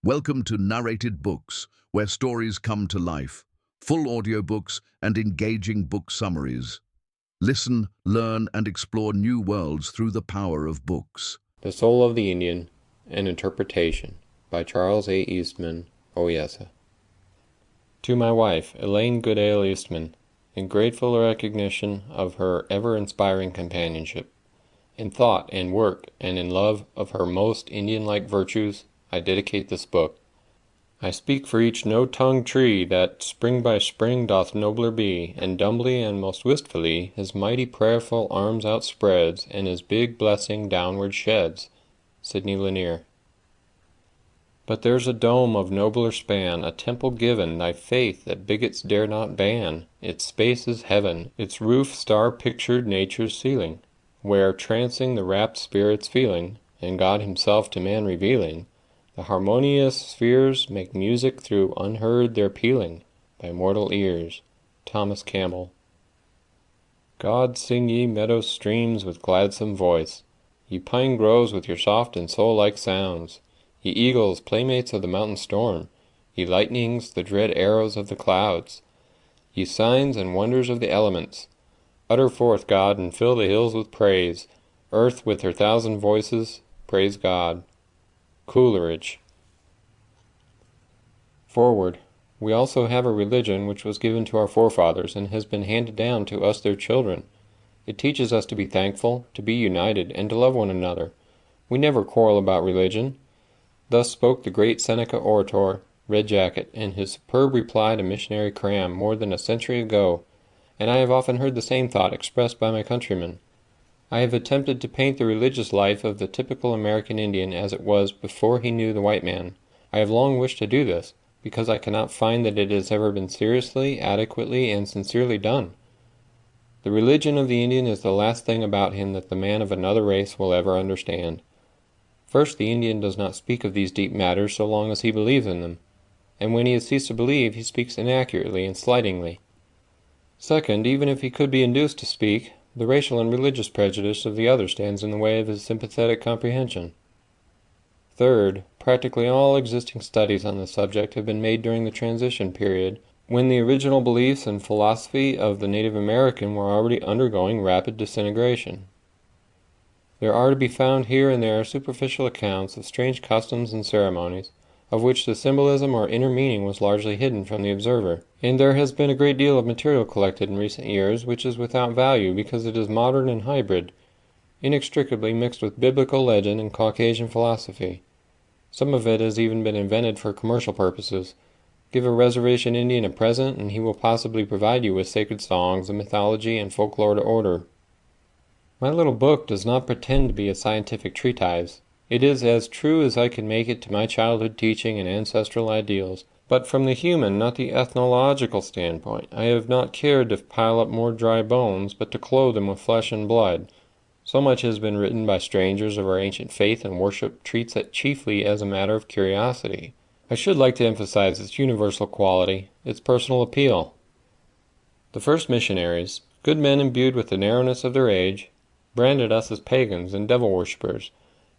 Welcome to Narrated Books, where stories come to life, full audiobooks and engaging book summaries. Listen, learn, and explore new worlds through the power of books. The Soul of the Indian, An Interpretation by Charles A. Eastman, Oyessa. To my wife, Elaine Goodale Eastman, in grateful recognition of her ever-inspiring companionship, in thought and work and in love of her most Indian-like virtues, I dedicate this book. I speak for each no-tongued tree that spring by spring doth nobler be, and dumbly and most wistfully his mighty prayerful arms outspreads, and his big blessing downward sheds. Sidney Lanier. But there's a dome of nobler span, a temple given, thy faith that bigots dare not ban. Its space is heaven, its roof star-pictured nature's ceiling, where, trancing the rapt spirit's feeling, and God himself to man revealing, the harmonious spheres make music through unheard their pealing by mortal ears. Thomas Campbell. God, sing ye meadow streams with gladsome voice, ye pine groves with your soft and soul-like sounds, ye eagles, playmates of the mountain storm, ye lightnings, the dread arrows of the clouds, ye signs and wonders of the elements, utter forth, God, and fill the hills with praise. Earth with her thousand voices, praise God. Coleridge. Forward. We also have a religion which was given to our forefathers and has been handed down to us their children. It teaches us to be thankful, to be united, and to love one another. We never quarrel about religion. Thus spoke the great Seneca orator, Red Jacket, in his superb reply to missionary Cram more than a century ago, and I have often heard the same thought expressed by my countrymen. I have attempted to paint the religious life of the typical American Indian as it was before he knew the white man. I have long wished to do this, because I cannot find that it has ever been seriously, adequately, and sincerely done. The religion of the Indian is the last thing about him that the man of another race will ever understand. First, the Indian does not speak of these deep matters so long as he believes in them, and when he has ceased to believe, he speaks inaccurately and slightingly. Second, even if he could be induced to speak, the racial and religious prejudice of the other stands in the way of his sympathetic comprehension. Third, practically all existing studies on the subject have been made during the transition period, when the original beliefs and philosophy of the Native American were already undergoing rapid disintegration. There are to be found here and there superficial accounts of strange customs and ceremonies, of which the symbolism or inner meaning was largely hidden from the observer, and there has been a great deal of material collected in recent years which is without value because it is modern and hybrid, inextricably mixed with biblical legend and Caucasian philosophy. Some of it has even been invented for commercial purposes. Give a reservation Indian a present and he will possibly provide you with sacred songs, a mythology, and folklore to order. My little book does not pretend to be a scientific treatise. It is as true as I can make it to my childhood teaching and ancestral ideals, but from the human, not the ethnological standpoint. I have not cared to pile up more dry bones, but to clothe them with flesh and blood. So much has been written by strangers of our ancient faith and worship treats it chiefly as a matter of curiosity. I should like to emphasize its universal quality, its personal appeal. The first missionaries, good men imbued with the narrowness of their age, branded us as pagans and devil-worshippers,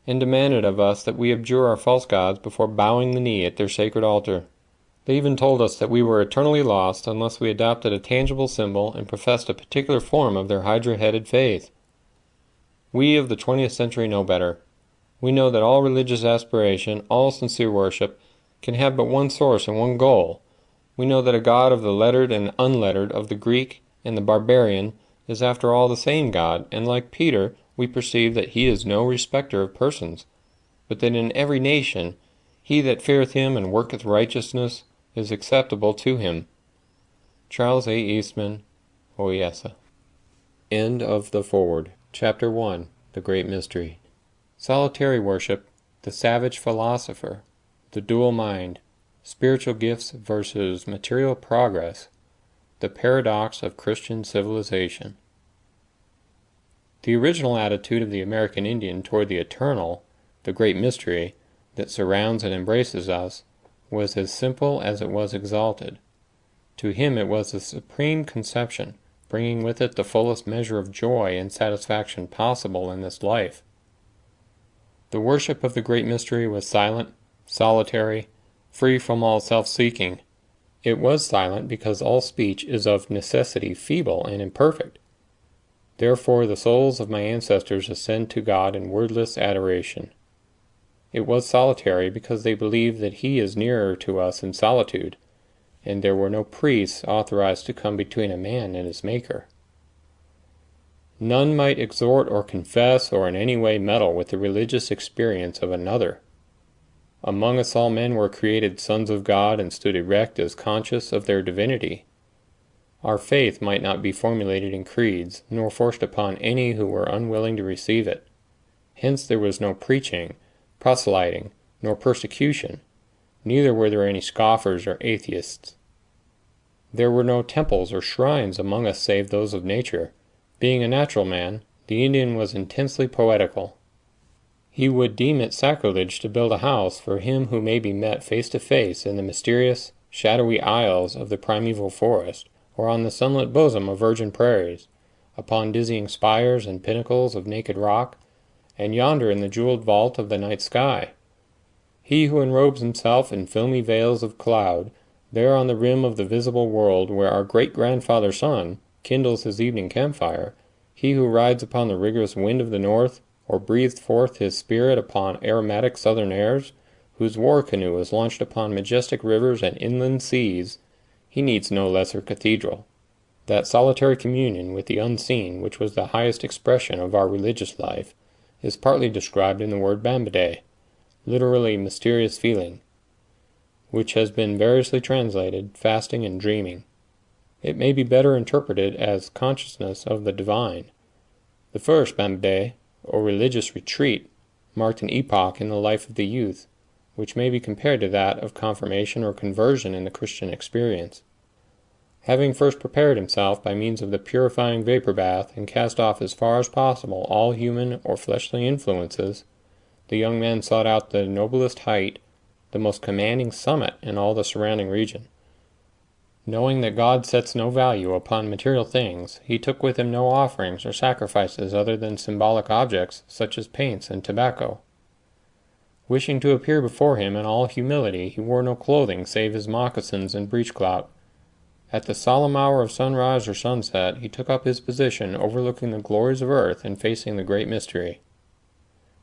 and demanded of us that we abjure our false gods before bowing the knee at their sacred altar. They even told us that we were eternally lost unless we adopted a tangible symbol and professed a particular form of their hydra-headed faith. We of the 20th century know better. We know that all religious aspiration, all sincere worship, can have but one source and one goal. We know that a God of the lettered and unlettered, of the Greek and the barbarian, is after all the same God, and like Peter, we perceive that he is no respecter of persons, but that in every nation he that feareth him and worketh righteousness is acceptable to him. Charles A. Eastman, Oyessa. End of the foreword. Chapter 1. The Great Mystery. Solitary worship, the savage philosopher, the dual mind, spiritual gifts versus material progress, the paradox of Christian civilization. The original attitude of the American Indian toward the eternal, the great mystery, that surrounds and embraces us, was as simple as it was exalted. To him it was a supreme conception, bringing with it the fullest measure of joy and satisfaction possible in this life. The worship of the great mystery was silent, solitary, free from all self-seeking. It was silent because all speech is of necessity feeble and imperfect. Therefore the souls of my ancestors ascend to God in wordless adoration. It was solitary because they believe that He is nearer to us in solitude, and there were no priests authorized to come between a man and his Maker. None might exhort or confess or in any way meddle with the religious experience of another. Among us all men were created sons of God and stood erect as conscious of their divinity. Our faith might not be formulated in creeds, nor forced upon any who were unwilling to receive it. Hence there was no preaching, proselyting, nor persecution, neither were there any scoffers or atheists. There were no temples or shrines among us save those of nature. Being a natural man, the Indian was intensely poetical. He would deem it sacrilege to build a house for him who may be met face to face in the mysterious, shadowy aisles of the primeval forest, or on the sunlit bosom of virgin prairies, upon dizzying spires and pinnacles of naked rock, and yonder in the jeweled vault of the night sky. He who enrobes himself in filmy veils of cloud, there on the rim of the visible world where our great-grandfather sun kindles his evening campfire, he who rides upon the rigorous wind of the north, or breathed forth his spirit upon aromatic southern airs, whose war canoe is launched upon majestic rivers and inland seas, he needs no lesser cathedral. That solitary communion with the unseen, which was the highest expression of our religious life, is partly described in the word Bambade, literally mysterious feeling, which has been variously translated fasting and dreaming. It may be better interpreted as consciousness of the divine. The first Bambade, or religious retreat, marked an epoch in the life of the youth, which may be compared to that of confirmation or conversion in the Christian experience. Having first prepared himself by means of the purifying vapor bath and cast off as far as possible all human or fleshly influences, the young man sought out the noblest height, the most commanding summit in all the surrounding region. Knowing that God sets no value upon material things, he took with him no offerings or sacrifices other than symbolic objects such as paints and tobacco. Wishing to appear before him in all humility, he wore no clothing save his moccasins and breechclout. At the solemn hour of sunrise or sunset, he took up his position overlooking the glories of earth and facing the great mystery.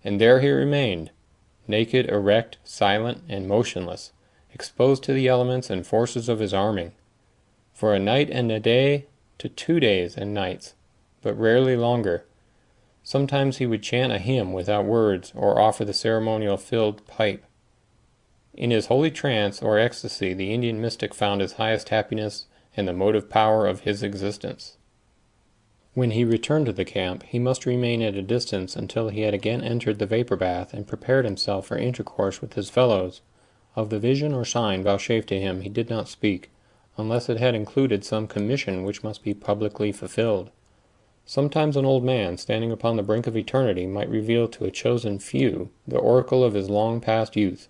And there he remained, naked, erect, silent, and motionless, exposed to the elements and forces of his arming, for a night and a day to 2 days and nights, but rarely longer. Sometimes he would chant a hymn without words, or offer the ceremonial filled pipe. In his holy trance or ecstasy the Indian mystic found his highest happiness and the motive power of his existence. When he returned to the camp, he must remain at a distance until he had again entered the vapor bath and prepared himself for intercourse with his fellows. Of the vision or sign vouchsafed to him he did not speak, unless it had included some commission which must be publicly fulfilled. Sometimes an old man, standing upon the brink of eternity, might reveal to a chosen few the oracle of his long-past youth.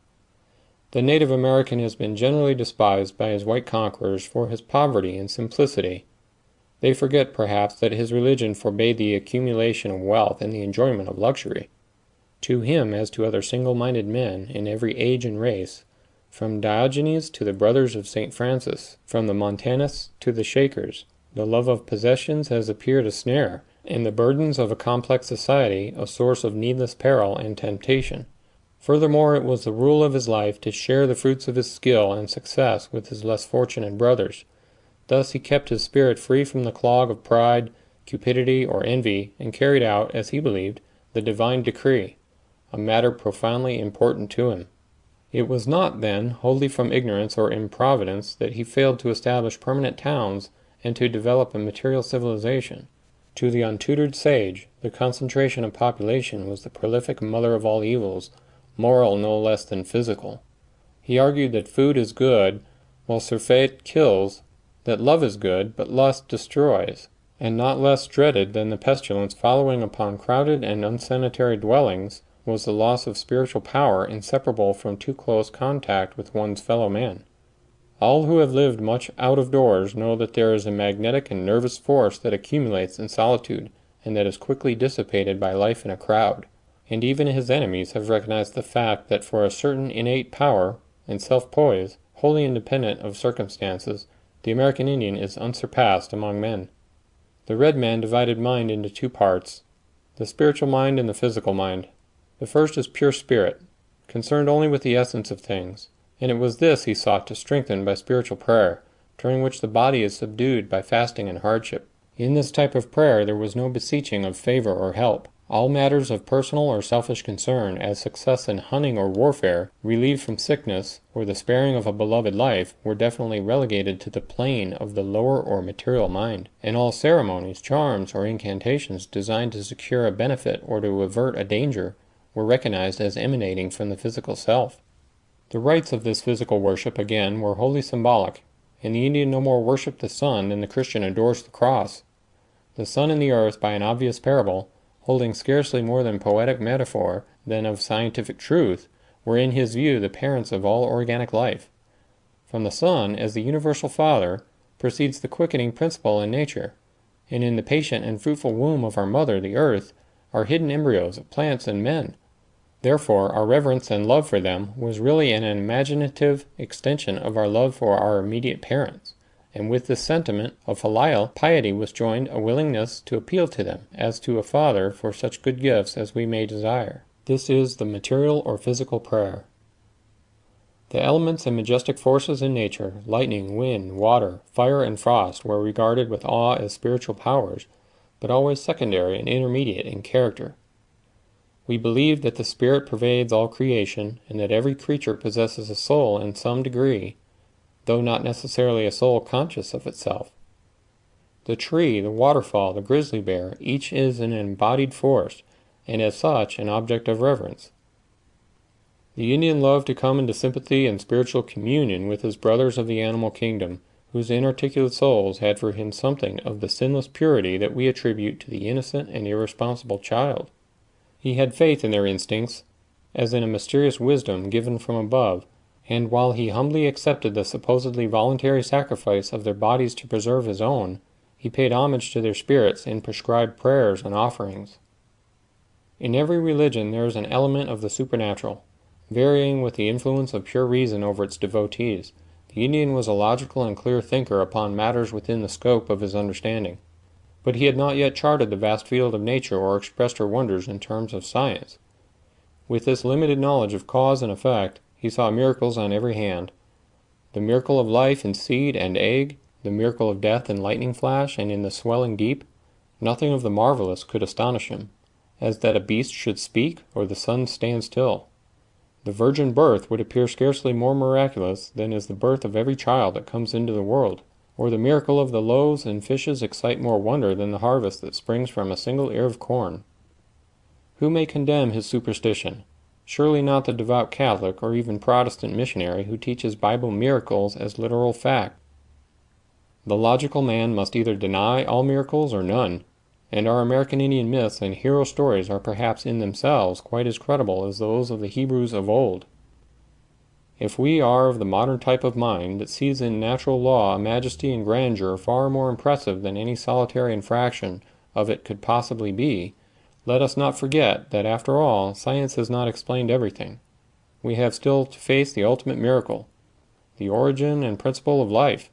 The native American has been generally despised by his white conquerors for his poverty and simplicity. They forget, perhaps, that his religion forbade the accumulation of wealth and the enjoyment of luxury. To him, as to other single-minded men in every age and race, from Diogenes to the brothers of St. Francis, from the Montanists to the Shakers, the love of possessions has appeared a snare, and the burdens of a complex society a source of needless peril and temptation. Furthermore, it was the rule of his life to share the fruits of his skill and success with his less fortunate brothers. Thus he kept his spirit free from the clog of pride, cupidity, or envy, and carried out, as he believed, the divine decree, a matter profoundly important to him. It was not, then, wholly from ignorance or improvidence that he failed to establish permanent towns and to develop a material civilization. To the untutored sage, the concentration of population was the prolific mother of all evils, moral no less than physical. He argued that food is good, while surfeit kills, that love is good, but lust destroys, and not less dreaded than the pestilence following upon crowded and unsanitary dwellings was the loss of spiritual power inseparable from too close contact with one's fellow man. All who have lived much out of doors know that there is a magnetic and nervous force that accumulates in solitude, and that is quickly dissipated by life in a crowd. And even his enemies have recognized the fact that for a certain innate power, and self-poise, wholly independent of circumstances, the American Indian is unsurpassed among men. The red man divided mind into two parts, the spiritual mind and the physical mind. The first is pure spirit, concerned only with the essence of things, and it was this he sought to strengthen by spiritual prayer, during which the body is subdued by fasting and hardship. In this type of prayer there was no beseeching of favor or help. All matters of personal or selfish concern, as success in hunting or warfare, relief from sickness, or the sparing of a beloved life, were definitely relegated to the plane of the lower or material mind, and all ceremonies, charms, or incantations designed to secure a benefit or to avert a danger were recognized as emanating from the physical self. The rites of this physical worship, again, were wholly symbolic, and the Indian no more worshipped the sun than the Christian adores the cross. The sun and the earth, by an obvious parable, holding scarcely more than poetic metaphor than of scientific truth, were in his view the parents of all organic life. From the sun, as the universal father, proceeds the quickening principle in nature, and in the patient and fruitful womb of our mother, the earth, are hidden embryos of plants and men. Therefore, our reverence and love for them was really an imaginative extension of our love for our immediate parents, and with this sentiment of filial piety was joined a willingness to appeal to them, as to a father, for such good gifts as we may desire. This is the material or physical prayer. The elements and majestic forces in nature, lightning, wind, water, fire, and frost, were regarded with awe as spiritual powers, but always secondary and intermediate in character. We believe that the Spirit pervades all creation, and that every creature possesses a soul in some degree, though not necessarily a soul conscious of itself. The tree, the waterfall, the grizzly bear, each is an embodied force, and as such an object of reverence. The Indian loved to come into sympathy and spiritual communion with his brothers of the animal kingdom, whose inarticulate souls had for him something of the sinless purity that we attribute to the innocent and irresponsible child. He had faith in their instincts, as in a mysterious wisdom given from above, and while he humbly accepted the supposedly voluntary sacrifice of their bodies to preserve his own, he paid homage to their spirits in prescribed prayers and offerings. In every religion there is an element of the supernatural, varying with the influence of pure reason over its devotees. The Indian was a logical and clear thinker upon matters within the scope of his understanding, but he had not yet charted the vast field of nature or expressed her wonders in terms of science. With this limited knowledge of cause and effect, he saw miracles on every hand. The miracle of life in seed and egg, the miracle of death in lightning flash and in the swelling deep. Nothing of the marvelous could astonish him, as that a beast should speak or the sun stand still. The virgin birth would appear scarcely more miraculous than is the birth of every child that comes into the world, or the miracle of the loaves and fishes excite more wonder than the harvest that springs from a single ear of corn. Who may condemn his superstition? Surely not the devout Catholic or even Protestant missionary who teaches Bible miracles as literal fact. The logical man must either deny all miracles or none, and our American Indian myths and hero stories are perhaps in themselves quite as credible as those of the Hebrews of old. If we are of the modern type of mind that sees in natural law a majesty and grandeur far more impressive than any solitary infraction of it could possibly be, let us not forget that, after all, science has not explained everything. We have still to face the ultimate miracle, the origin and principle of life.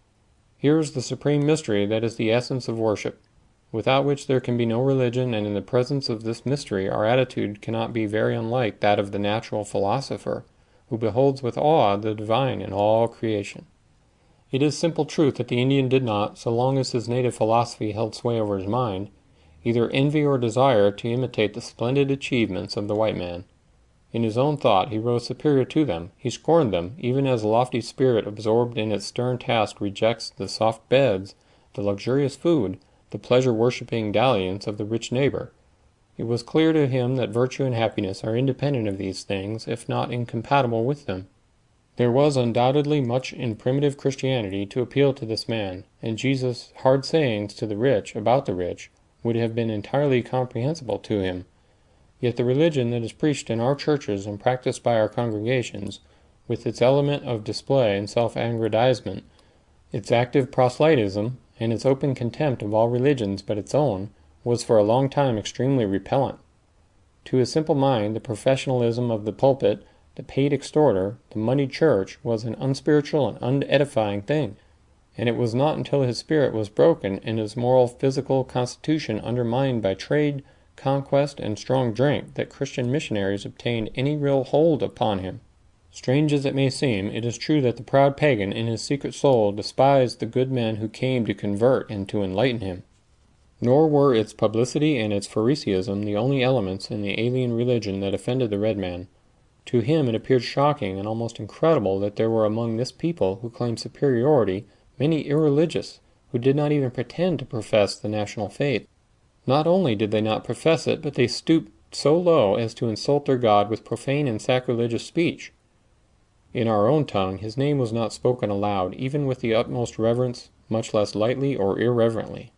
Here is the supreme mystery that is the essence of worship, without which there can be no religion, and in the presence of this mystery our attitude cannot be very unlike that of the natural philosopher, who beholds with awe the divine in all creation. It is simple truth that the Indian did not, so long as his native philosophy held sway over his mind, either envy or desire to imitate the splendid achievements of the white man. In his own thought he rose superior to them. He scorned them, even as a lofty spirit absorbed in its stern task rejects the soft beds, the luxurious food, the pleasure-worshipping dalliance of the rich neighbor. It was clear to him that virtue and happiness are independent of these things, if not incompatible with them. There was undoubtedly much in primitive Christianity to appeal to this man, and Jesus' hard sayings to the rich about the rich would have been entirely comprehensible to him. Yet the religion that is preached in our churches and practiced by our congregations, with its element of display and self-aggrandizement, its active proselytism, and its open contempt of all religions but its own, was for a long time extremely repellent. To his simple mind, the professionalism of the pulpit, the paid extorter, the moneyed church, was an unspiritual and unedifying thing, and it was not until his spirit was broken and his moral physical constitution undermined by trade, conquest, and strong drink that Christian missionaries obtained any real hold upon him. Strange as it may seem, it is true that the proud pagan in his secret soul despised the good men who came to convert and to enlighten him. Nor were its publicity and its Phariseeism the only elements in the alien religion that offended the red man. To him it appeared shocking and almost incredible that there were among this people who claimed superiority many irreligious, who did not even pretend to profess the national faith. Not only did they not profess it, but they stooped so low as to insult their God with profane and sacrilegious speech. In our own tongue his name was not spoken aloud, even with the utmost reverence, much less lightly or irreverently.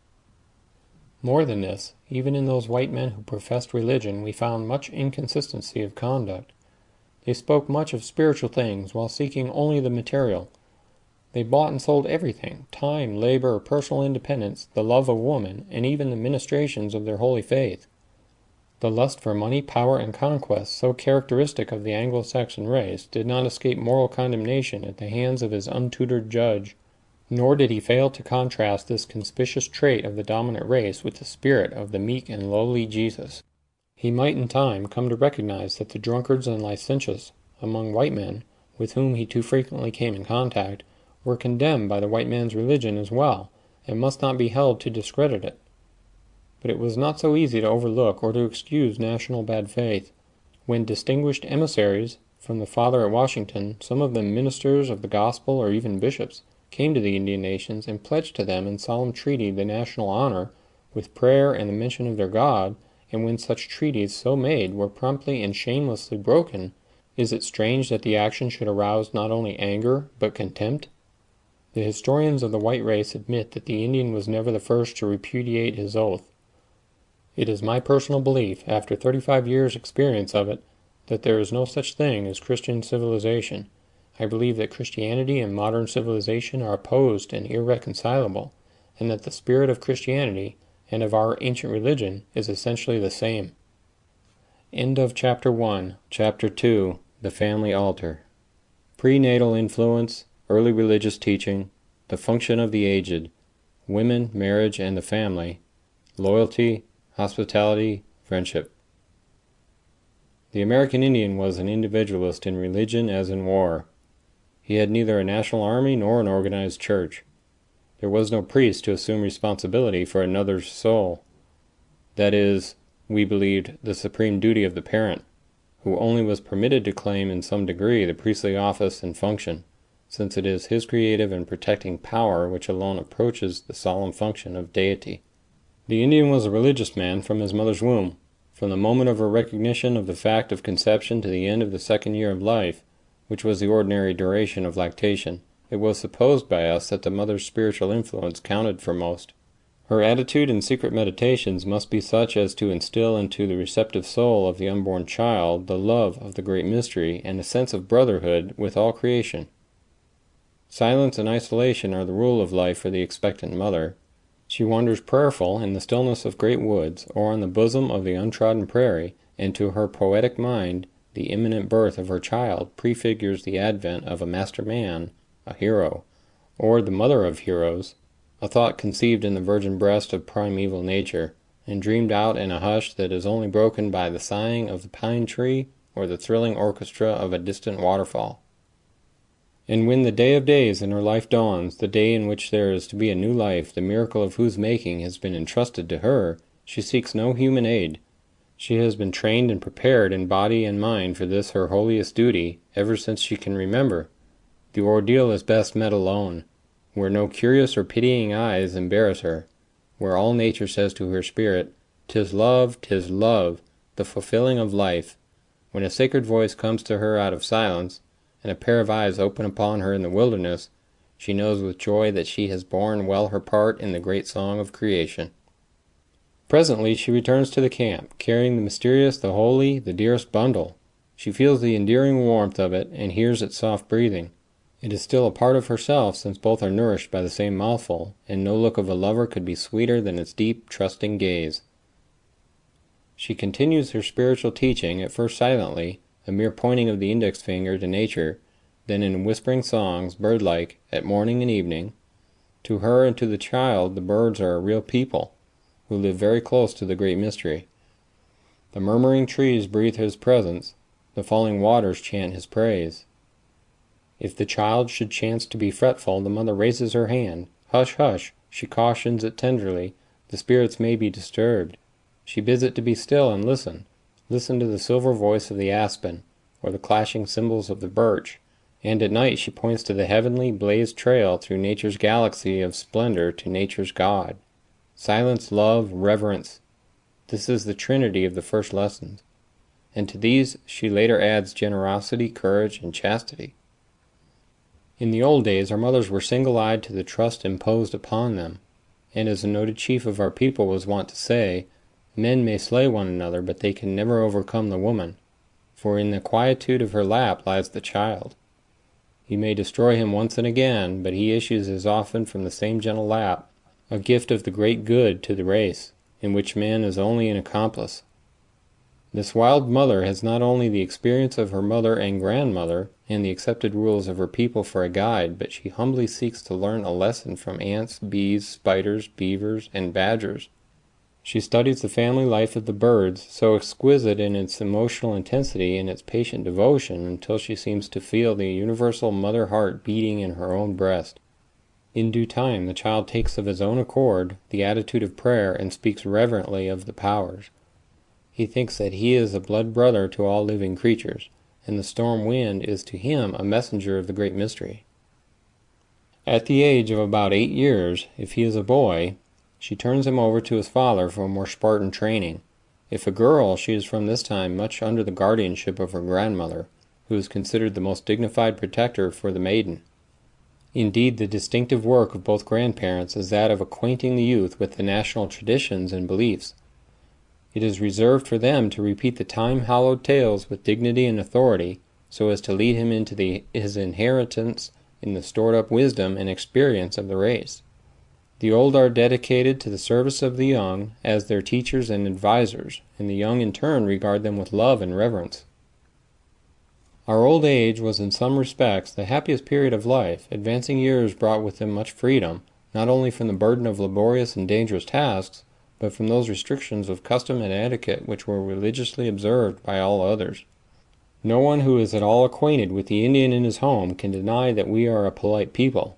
More than this, even in those white men who professed religion we found much inconsistency of conduct. They spoke much of spiritual things while seeking only the material. They bought and sold everything, time, labor, personal independence, the love of woman, and even the ministrations of their holy faith. The lust for money, power, and conquest, so characteristic of the Anglo-Saxon race, did not escape moral condemnation at the hands of his untutored judge, nor did he fail to contrast this conspicuous trait of the dominant race with the spirit of the meek and lowly Jesus. He might in time come to recognize that the drunkards and licentious among white men, with whom he too frequently came in contact, were condemned by the white man's religion as well, and must not be held to discredit it. But it was not so easy to overlook or to excuse national bad faith. When distinguished emissaries from the Father at Washington, some of them ministers of the gospel or even bishops, came to the Indian nations and pledged to them in solemn treaty the national honor, with prayer and the mention of their God, and when such treaties so made were promptly and shamelessly broken, is it strange that the action should arouse not only anger but contempt? The historians of the white race admit that the Indian was never the first to repudiate his oath. It is my personal belief, after 35 years' experience of it, that there is no such thing as Christian civilization. I believe that Christianity and modern civilization are opposed and irreconcilable, and that the spirit of Christianity and of our ancient religion is essentially the same. End of Chapter 1. Chapter 2. The Family Altar. Prenatal influence, early religious teaching, the function of the aged, women, marriage, and the family, loyalty, hospitality, friendship. The American Indian was an individualist in religion as in war. He had neither a national army nor an organized church. There was no priest to assume responsibility for another's soul. That is, we believed, the supreme duty of the parent, who only was permitted to claim in some degree the priestly office and function, since it is his creative and protecting power which alone approaches the solemn function of deity. The Indian was a religious man from his mother's womb. From the moment of her recognition of the fact of conception to the end of the second year of life, which was the ordinary duration of lactation, it was supposed by us that the mother's spiritual influence counted for most. Her attitude in secret meditations must be such as to instill into the receptive soul of the unborn child the love of the great mystery and a sense of brotherhood with all creation. Silence and isolation are the rule of life for the expectant mother. She wanders prayerful in the stillness of great woods or on the bosom of the untrodden prairie, and to her poetic mind the imminent birth of her child prefigures the advent of a master man, a hero, or the mother of heroes, a thought conceived in the virgin breast of primeval nature, and dreamed out in a hush that is only broken by the sighing of the pine tree or the thrilling orchestra of a distant waterfall. And when the day of days in her life dawns, the day in which there is to be a new life, the miracle of whose making has been entrusted to her, she seeks no human aid. She has been trained and prepared in body and mind for this her holiest duty ever since she can remember. The ordeal is best met alone, where no curious or pitying eyes embarrass her, where all nature says to her spirit, "'Tis love, 'tis love, the fulfilling of life." When a sacred voice comes to her out of silence, and a pair of eyes open upon her in the wilderness, she knows with joy that she has borne well her part in the great song of creation. Presently she returns to the camp, carrying the mysterious, the holy, the dearest bundle. She feels the endearing warmth of it, and hears its soft breathing. It is still a part of herself, since both are nourished by the same mouthful, and no look of a lover could be sweeter than its deep, trusting gaze. She continues her spiritual teaching, at first silently, a mere pointing of the index finger to nature, then in whispering songs, bird-like, at morning and evening. To her and to the child, the birds are a real people, who live very close to the great mystery. The murmuring trees breathe his presence, the falling waters chant his praise. If the child should chance to be fretful, the mother raises her hand. Hush, hush, she cautions it tenderly, the spirits may be disturbed. She bids it to be still and listen. Listen to the silver voice of the aspen, or the clashing cymbals of the birch, and at night she points to the heavenly blazed trail through nature's galaxy of splendor to nature's God. Silence, love, reverence. This is the trinity of the first lessons. And to these she later adds generosity, courage, and chastity. In the old days, our mothers were single-eyed to the trust imposed upon them, and as a noted chief of our people was wont to say, men may slay one another, but they can never overcome the woman, for in the quietude of her lap lies the child. You may destroy him once and again, but he issues as often from the same gentle lap, a gift of the great good to the race, in which man is only an accomplice. This wild mother has not only the experience of her mother and grandmother, and the accepted rules of her people for a guide, but she humbly seeks to learn a lesson from ants, bees, spiders, beavers, and badgers. She studies the family life of the birds, so exquisite in its emotional intensity and its patient devotion, until she seems to feel the universal mother heart beating in her own breast. In due time the child takes of his own accord the attitude of prayer and speaks reverently of the powers. He thinks that he is a blood brother to all living creatures, and the storm wind is to him a messenger of the great mystery. At the age of about 8 years, if he is a boy, she turns him over to his father for a more Spartan training. If a girl, she is from this time much under the guardianship of her grandmother, who is considered the most dignified protector for the maiden. Indeed, the distinctive work of both grandparents is that of acquainting the youth with the national traditions and beliefs. It is reserved for them to repeat the time-hallowed tales with dignity and authority, so as to lead him into his inheritance in the stored-up wisdom and experience of the race. The old are dedicated to the service of the young as their teachers and advisors, and the young in turn regard them with love and reverence. Our old age was in some respects the happiest period of life. Advancing years brought with them much freedom, not only from the burden of laborious and dangerous tasks, but from those restrictions of custom and etiquette which were religiously observed by all others. No one who is at all acquainted with the Indian in his home can deny that we are a polite people.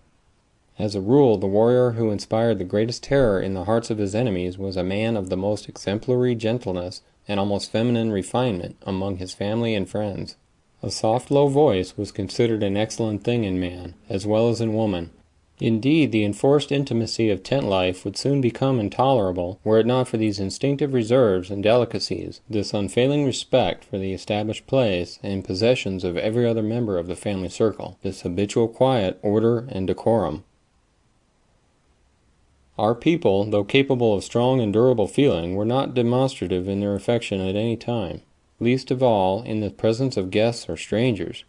As a rule, the warrior who inspired the greatest terror in the hearts of his enemies was a man of the most exemplary gentleness and almost feminine refinement among his family and friends. A soft, low voice was considered an excellent thing in man, as well as in woman. Indeed, the enforced intimacy of tent life would soon become intolerable, were it not for these instinctive reserves and delicacies, this unfailing respect for the established place and possessions of every other member of the family circle, this habitual quiet, order, and decorum. Our people, though capable of strong and durable feeling, were not demonstrative in their affection at any time, least of all in the presence of guests or strangers.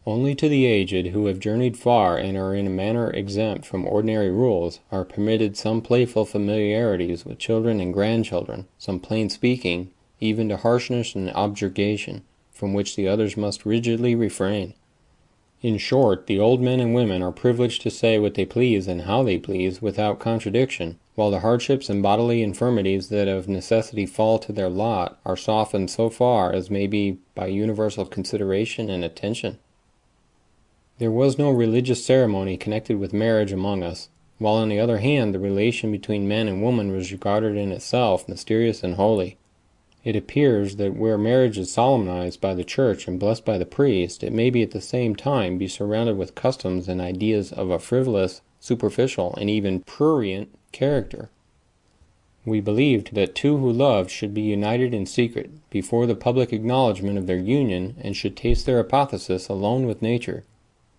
Only to the aged, who have journeyed far and are in a manner exempt from ordinary rules, are permitted some playful familiarities with children and grandchildren, some plain speaking, even to harshness and objurgation, from which the others must rigidly refrain. In short, the old men and women are privileged to say what they please and how they please without contradiction, while the hardships and bodily infirmities that of necessity fall to their lot are softened so far as may be by universal consideration and attention. There was no religious ceremony connected with marriage among us, while on the other hand the relation between man and woman was regarded in itself mysterious and holy. It appears that where marriage is solemnized by the church and blessed by the priest, it may at the same time be surrounded with customs and ideas of a frivolous, superficial, and even prurient character. We believed that two who loved should be united in secret, before the public acknowledgment of their union, and should taste their apotheosis alone with nature.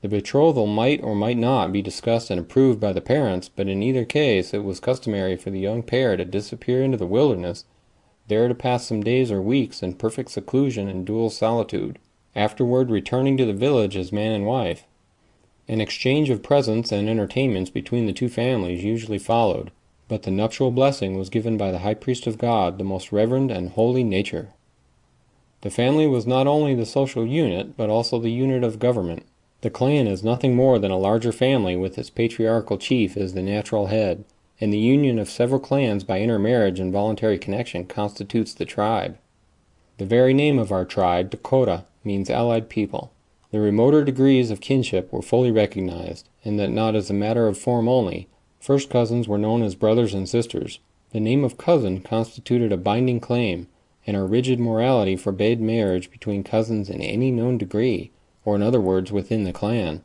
The betrothal might or might not be discussed and approved by the parents, but in either case it was customary for the young pair to disappear into the wilderness, there to pass some days or weeks in perfect seclusion and dual solitude, afterward returning to the village as man and wife. An exchange of presents and entertainments between the two families usually followed, but the nuptial blessing was given by the high priest of God, the most reverend and holy Nature. The family was not only the social unit, but also the unit of government. The clan is nothing more than a larger family with its patriarchal chief as the natural head, and the union of several clans by intermarriage and voluntary connection constitutes the tribe. The very name of our tribe, Dakota, means allied people. The remoter degrees of kinship were fully recognized, and that not as a matter of form only. First cousins were known as brothers and sisters. The name of cousin constituted a binding claim, and our rigid morality forbade marriage between cousins in any known degree, or in other words, within the clan.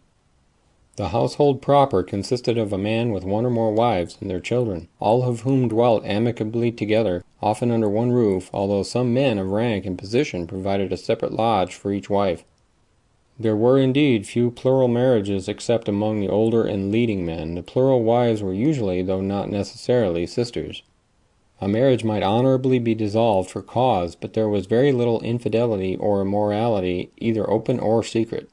The household proper consisted of a man with one or more wives and their children, all of whom dwelt amicably together, often under one roof, although some men of rank and position provided a separate lodge for each wife. There were indeed few plural marriages except among the older and leading men. The plural wives were usually, though not necessarily, sisters. A marriage might honorably be dissolved for cause, but there was very little infidelity or immorality, either open or secret.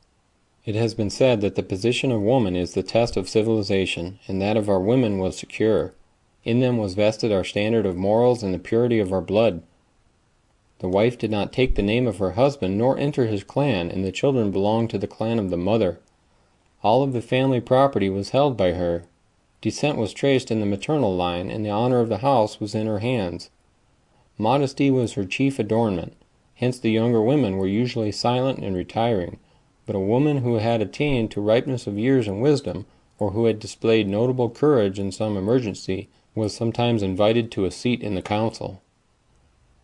It has been said that the position of woman is the test of civilization, and that of our women was secure. In them was vested our standard of morals and the purity of our blood. The wife did not take the name of her husband, nor enter his clan, and the children belonged to the clan of the mother. All of the family property was held by her. Descent was traced in the maternal line, and the honor of the house was in her hands. Modesty was her chief adornment, hence the younger women were usually silent and retiring, but a woman who had attained to ripeness of years and wisdom, or who had displayed notable courage in some emergency, was sometimes invited to a seat in the council.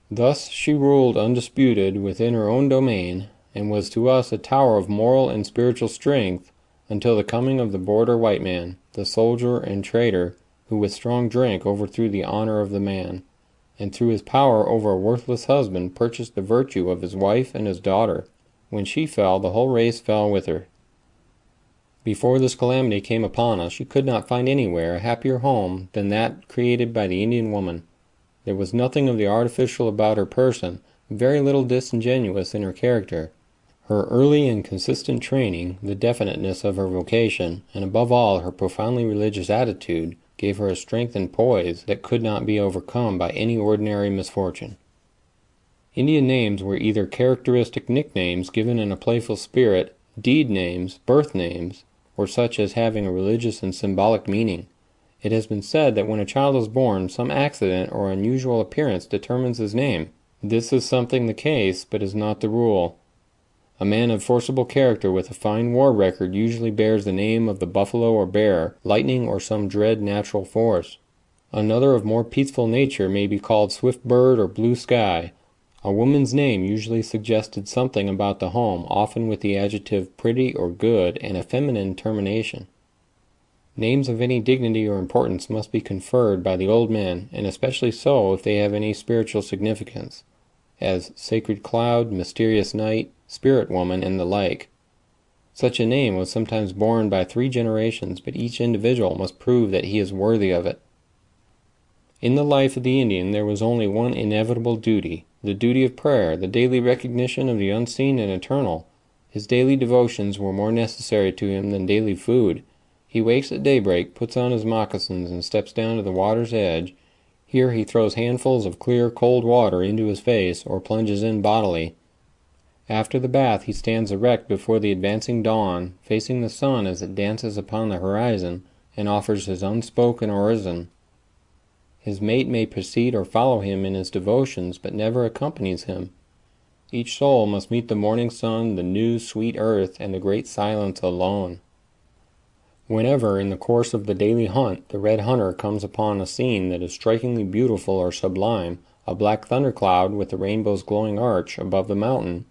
Thus she ruled undisputed within her own domain, and was to us a tower of moral and spiritual strength, until the coming of the border white man, the soldier and trader, who with strong drink overthrew the honor of the man, and through his power over a worthless husband purchased the virtue of his wife and his daughter. When she fell, the whole race fell with her. Before this calamity came upon us, you could not find anywhere a happier home than that created by the Indian woman. There was nothing of the artificial about her person, very little disingenuous in her character. Her early and consistent training, the definiteness of her vocation, and above all her profoundly religious attitude, gave her a strength and poise that could not be overcome by any ordinary misfortune. Indian names were either characteristic nicknames given in a playful spirit, deed names, birth names, or such as having a religious and symbolic meaning. It has been said that when a child is born, some accident or unusual appearance determines his name. This is something the case, but is not the rule. A man of forcible character with a fine war record usually bears the name of the buffalo or bear, lightning or some dread natural force. Another of more peaceful nature may be called swift bird or blue sky. A woman's name usually suggested something about the home, often with the adjective pretty or good and a feminine termination. Names of any dignity or importance must be conferred by the old men, and especially so if they have any spiritual significance, as sacred cloud, mysterious night, spirit woman, and the like. Such a name was sometimes borne by 3 generations, but each individual must prove that he is worthy of it. In the life of the Indian there was only one inevitable duty, the duty of prayer, the daily recognition of the unseen and eternal. His daily devotions were more necessary to him than daily food. He wakes at daybreak, puts on his moccasins, and steps down to the water's edge. Here he throws handfuls of clear, cold water into his face, or plunges in bodily. After the bath he stands erect before the advancing dawn, facing the sun as it dances upon the horizon, and offers his unspoken orison. His mate may precede or follow him in his devotions, but never accompanies him. Each soul must meet the morning sun, the new, sweet earth, and the great silence alone. Whenever, in the course of the daily hunt, the red hunter comes upon a scene that is strikingly beautiful or sublime, a black thundercloud with the rainbow's glowing arch above the mountain,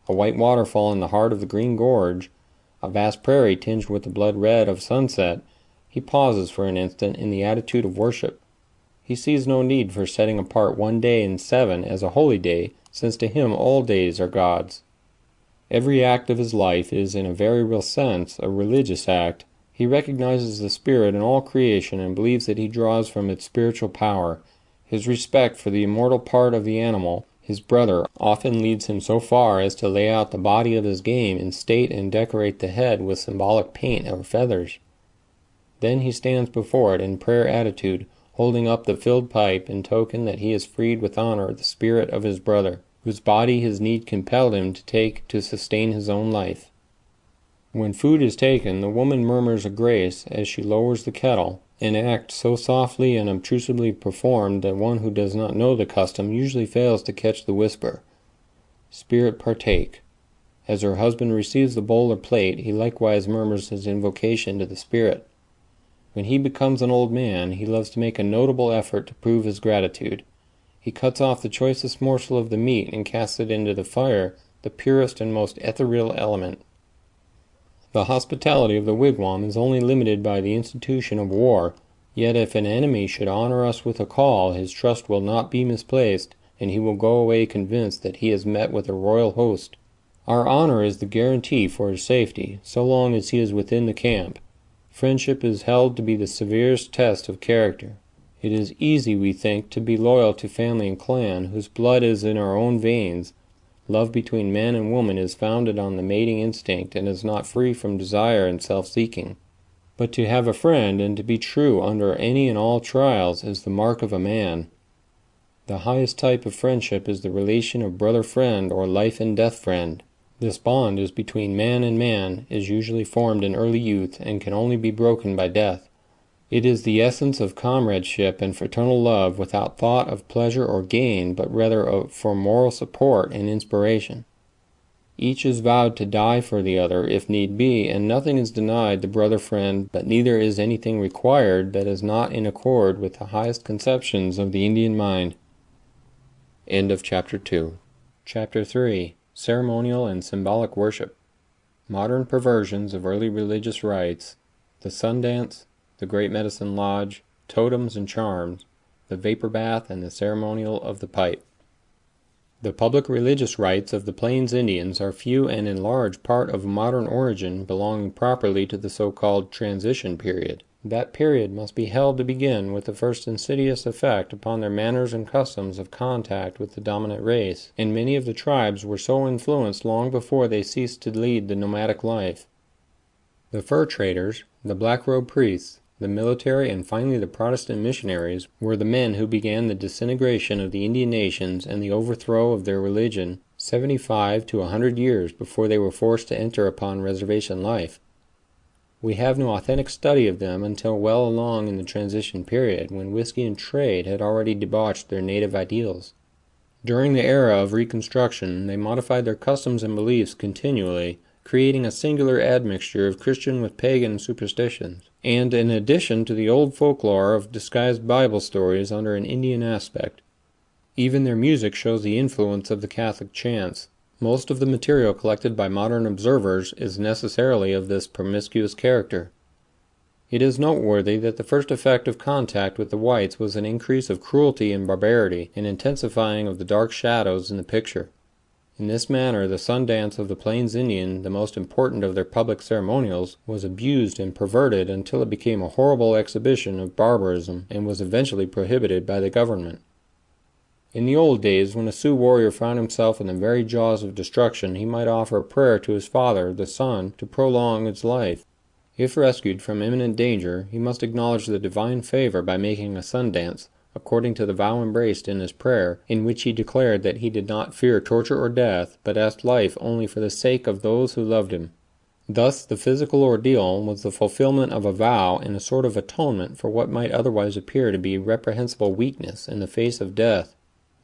a white waterfall in the heart of the green gorge, a vast prairie tinged with the blood red of sunset, he pauses for an instant in the attitude of worship. He sees no need for setting apart one day in 7 as a holy day, since to him all days are God's. Every act of his life is, in a very real sense, a religious act. He recognizes the Spirit in all creation and believes that he draws from its spiritual power. His respect for the immortal part of the animal, his brother, often leads him so far as to lay out the body of his game in state and decorate the head with symbolic paint or feathers. Then he stands before it in prayer attitude, holding up the filled pipe in token that he has freed with honor the spirit of his brother. whose body his need compelled him to take to sustain his own life. When food is taken, the woman murmurs a grace as she lowers the kettle, an act so softly and obtrusively performed that one who does not know the custom usually fails to catch the whisper. Spirit, partake. As her husband receives the bowl or plate, he likewise murmurs his invocation to the spirit. When he becomes an old man, he loves to make a notable effort to prove his gratitude. He cuts off the choicest morsel of the meat and casts it into the fire, the purest and most ethereal element. The hospitality of the wigwam is only limited by the institution of war, yet if an enemy should honor us with a call, his trust will not be misplaced, and he will go away convinced that he has met with a royal host. Our honor is the guarantee for his safety, so long as he is within the camp. Friendship is held to be the severest test of character. It is easy, we think, to be loyal to family and clan, whose blood is in our own veins. Love between man and woman is founded on the mating instinct and is not free from desire and self-seeking. But to have a friend and to be true under any and all trials is the mark of a man. The highest type of friendship is the relation of brother-friend or life-and-death friend. This bond is between man and man, is usually formed in early youth, and can only be broken by death. It is the essence of comradeship and fraternal love without thought of pleasure or gain, but rather for moral support and inspiration. Each is vowed to die for the other if need be, and nothing is denied the brother friend, but neither is anything required that is not in accord with the highest conceptions of the Indian mind. End of Chapter 2. Chapter 3. Ceremonial and Symbolic Worship. Modern perversions of early religious rites, the sun dance, the Great Medicine Lodge, totems and charms, the vapor bath, and the ceremonial of the pipe. The public religious rites of the Plains Indians are few and in large part of modern origin, belonging properly to the so-called transition period. That period must be held to begin with the first insidious effect upon their manners and customs of contact with the dominant race, and many of the tribes were so influenced long before they ceased to lead the nomadic life. The fur traders, the black-robe priests, the military, and finally the Protestant missionaries were the men who began the disintegration of the Indian nations and the overthrow of their religion 75 to 100 years before they were forced to enter upon reservation life. We have no authentic study of them until well along in the transition period, when whiskey and trade had already debauched their native ideals. During the era of Reconstruction, they modified their customs and beliefs continually, creating a singular admixture of Christian with pagan superstitions, and in addition to the old folklore of disguised Bible stories under an Indian aspect. Even their music shows the influence of the Catholic chants. Most of the material collected by modern observers is necessarily of this promiscuous character. It is noteworthy that the first effect of contact with the whites was an increase of cruelty and barbarity, an intensifying of the dark shadows in the picture. In this manner, the sun dance of the Plains Indian, the most important of their public ceremonials, was abused and perverted until it became a horrible exhibition of barbarism and was eventually prohibited by the government. In the old days, when a Sioux warrior found himself in the very jaws of destruction, he might offer a prayer to his father, the sun, to prolong his life. If rescued from imminent danger, he must acknowledge the divine favor by making a sun dance, according to the vow embraced in his prayer, in which he declared that he did not fear torture or death, but asked life only for the sake of those who loved him. Thus the physical ordeal was the fulfillment of a vow and a sort of atonement for what might otherwise appear to be reprehensible weakness in the face of death.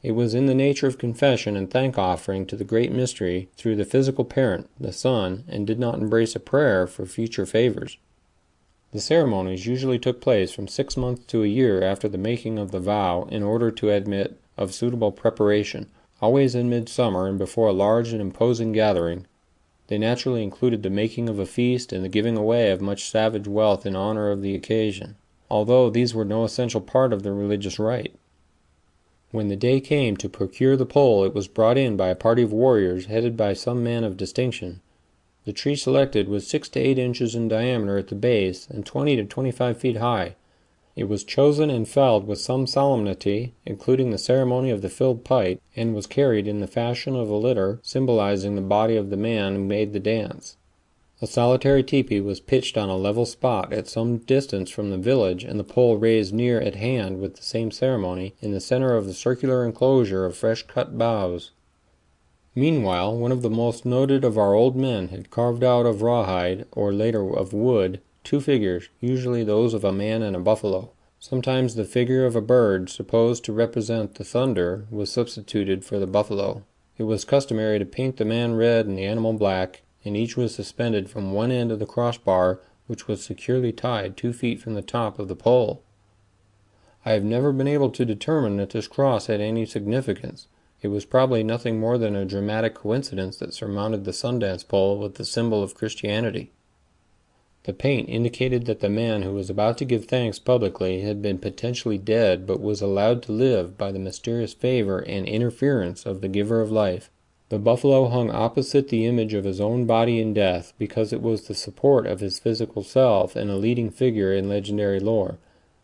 It was in the nature of confession and thank-offering to the great mystery through the physical parent, the sun, and did not embrace a prayer for future favors. The ceremonies usually took place from 6 months to a year after the making of the vow in order to admit of suitable preparation, always in midsummer and before a large and imposing gathering. They naturally included the making of a feast and the giving away of much savage wealth in honor of the occasion, although these were no essential part of the religious rite. When the day came to procure the pole, it was brought in by a party of warriors headed by some man of distinction. The tree selected was 6 to 8 inches in diameter at the base and 20 to 25 feet high. It was chosen and felled with some solemnity, including the ceremony of the filled pipe, and was carried in the fashion of a litter, symbolizing the body of the man who made the dance. A solitary tepee was pitched on a level spot at some distance from the village, and the pole raised near at hand with the same ceremony in the center of the circular enclosure of fresh-cut boughs. Meanwhile, one of the most noted of our old men had carved out of rawhide, or later of wood, two figures, usually those of a man and a buffalo. Sometimes the figure of a bird, supposed to represent the thunder, was substituted for the buffalo. It was customary to paint the man red and the animal black, and each was suspended from one end of the crossbar, which was securely tied 2 feet from the top of the pole. I have never been able to determine that this cross had any significance. It was probably nothing more than a dramatic coincidence that surmounted the Sundance pole with the symbol of Christianity. The paint indicated that the man who was about to give thanks publicly had been potentially dead but was allowed to live by the mysterious favor and interference of the giver of life. The buffalo hung opposite the image of his own body in death because it was the support of his physical self and a leading figure in legendary lore.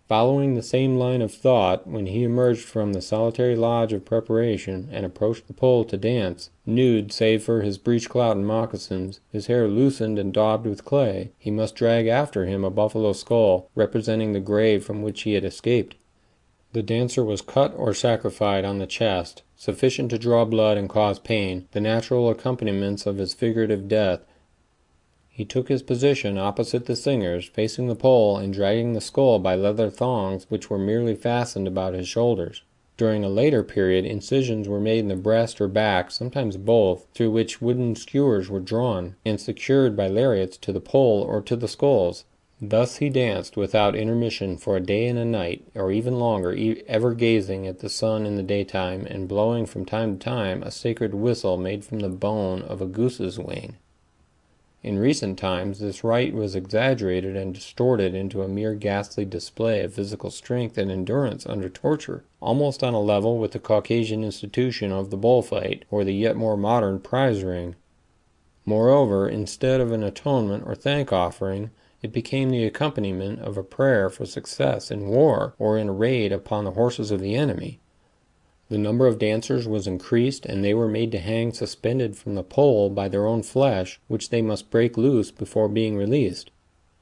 Following the same line of thought, when he emerged from the solitary lodge of preparation and approached the pole to dance, nude save for his breechclout and moccasins, his hair loosened and daubed with clay, he must drag after him a buffalo skull, representing the grave from which he had escaped. The dancer was cut or sacrificed on the chest, sufficient to draw blood and cause pain, the natural accompaniments of his figurative death. He took his position opposite the singers, facing the pole and dragging the skull by leather thongs which were merely fastened about his shoulders. During a later period, incisions were made in the breast or back, sometimes both, through which wooden skewers were drawn and secured by lariats to the pole or to the skulls. Thus he danced without intermission for a day and a night, or even longer, ever gazing at the sun in the daytime and blowing from time to time a sacred whistle made from the bone of a goose's wing. In recent times, this rite was exaggerated and distorted into a mere ghastly display of physical strength and endurance under torture, almost on a level with the Caucasian institution of the bullfight or the yet more modern prize ring. Moreover, instead of an atonement or thank offering, it became the accompaniment of a prayer for success in war or in a raid upon the horses of the enemy. The number of dancers was increased, and they were made to hang suspended from the pole by their own flesh, which they must break loose before being released.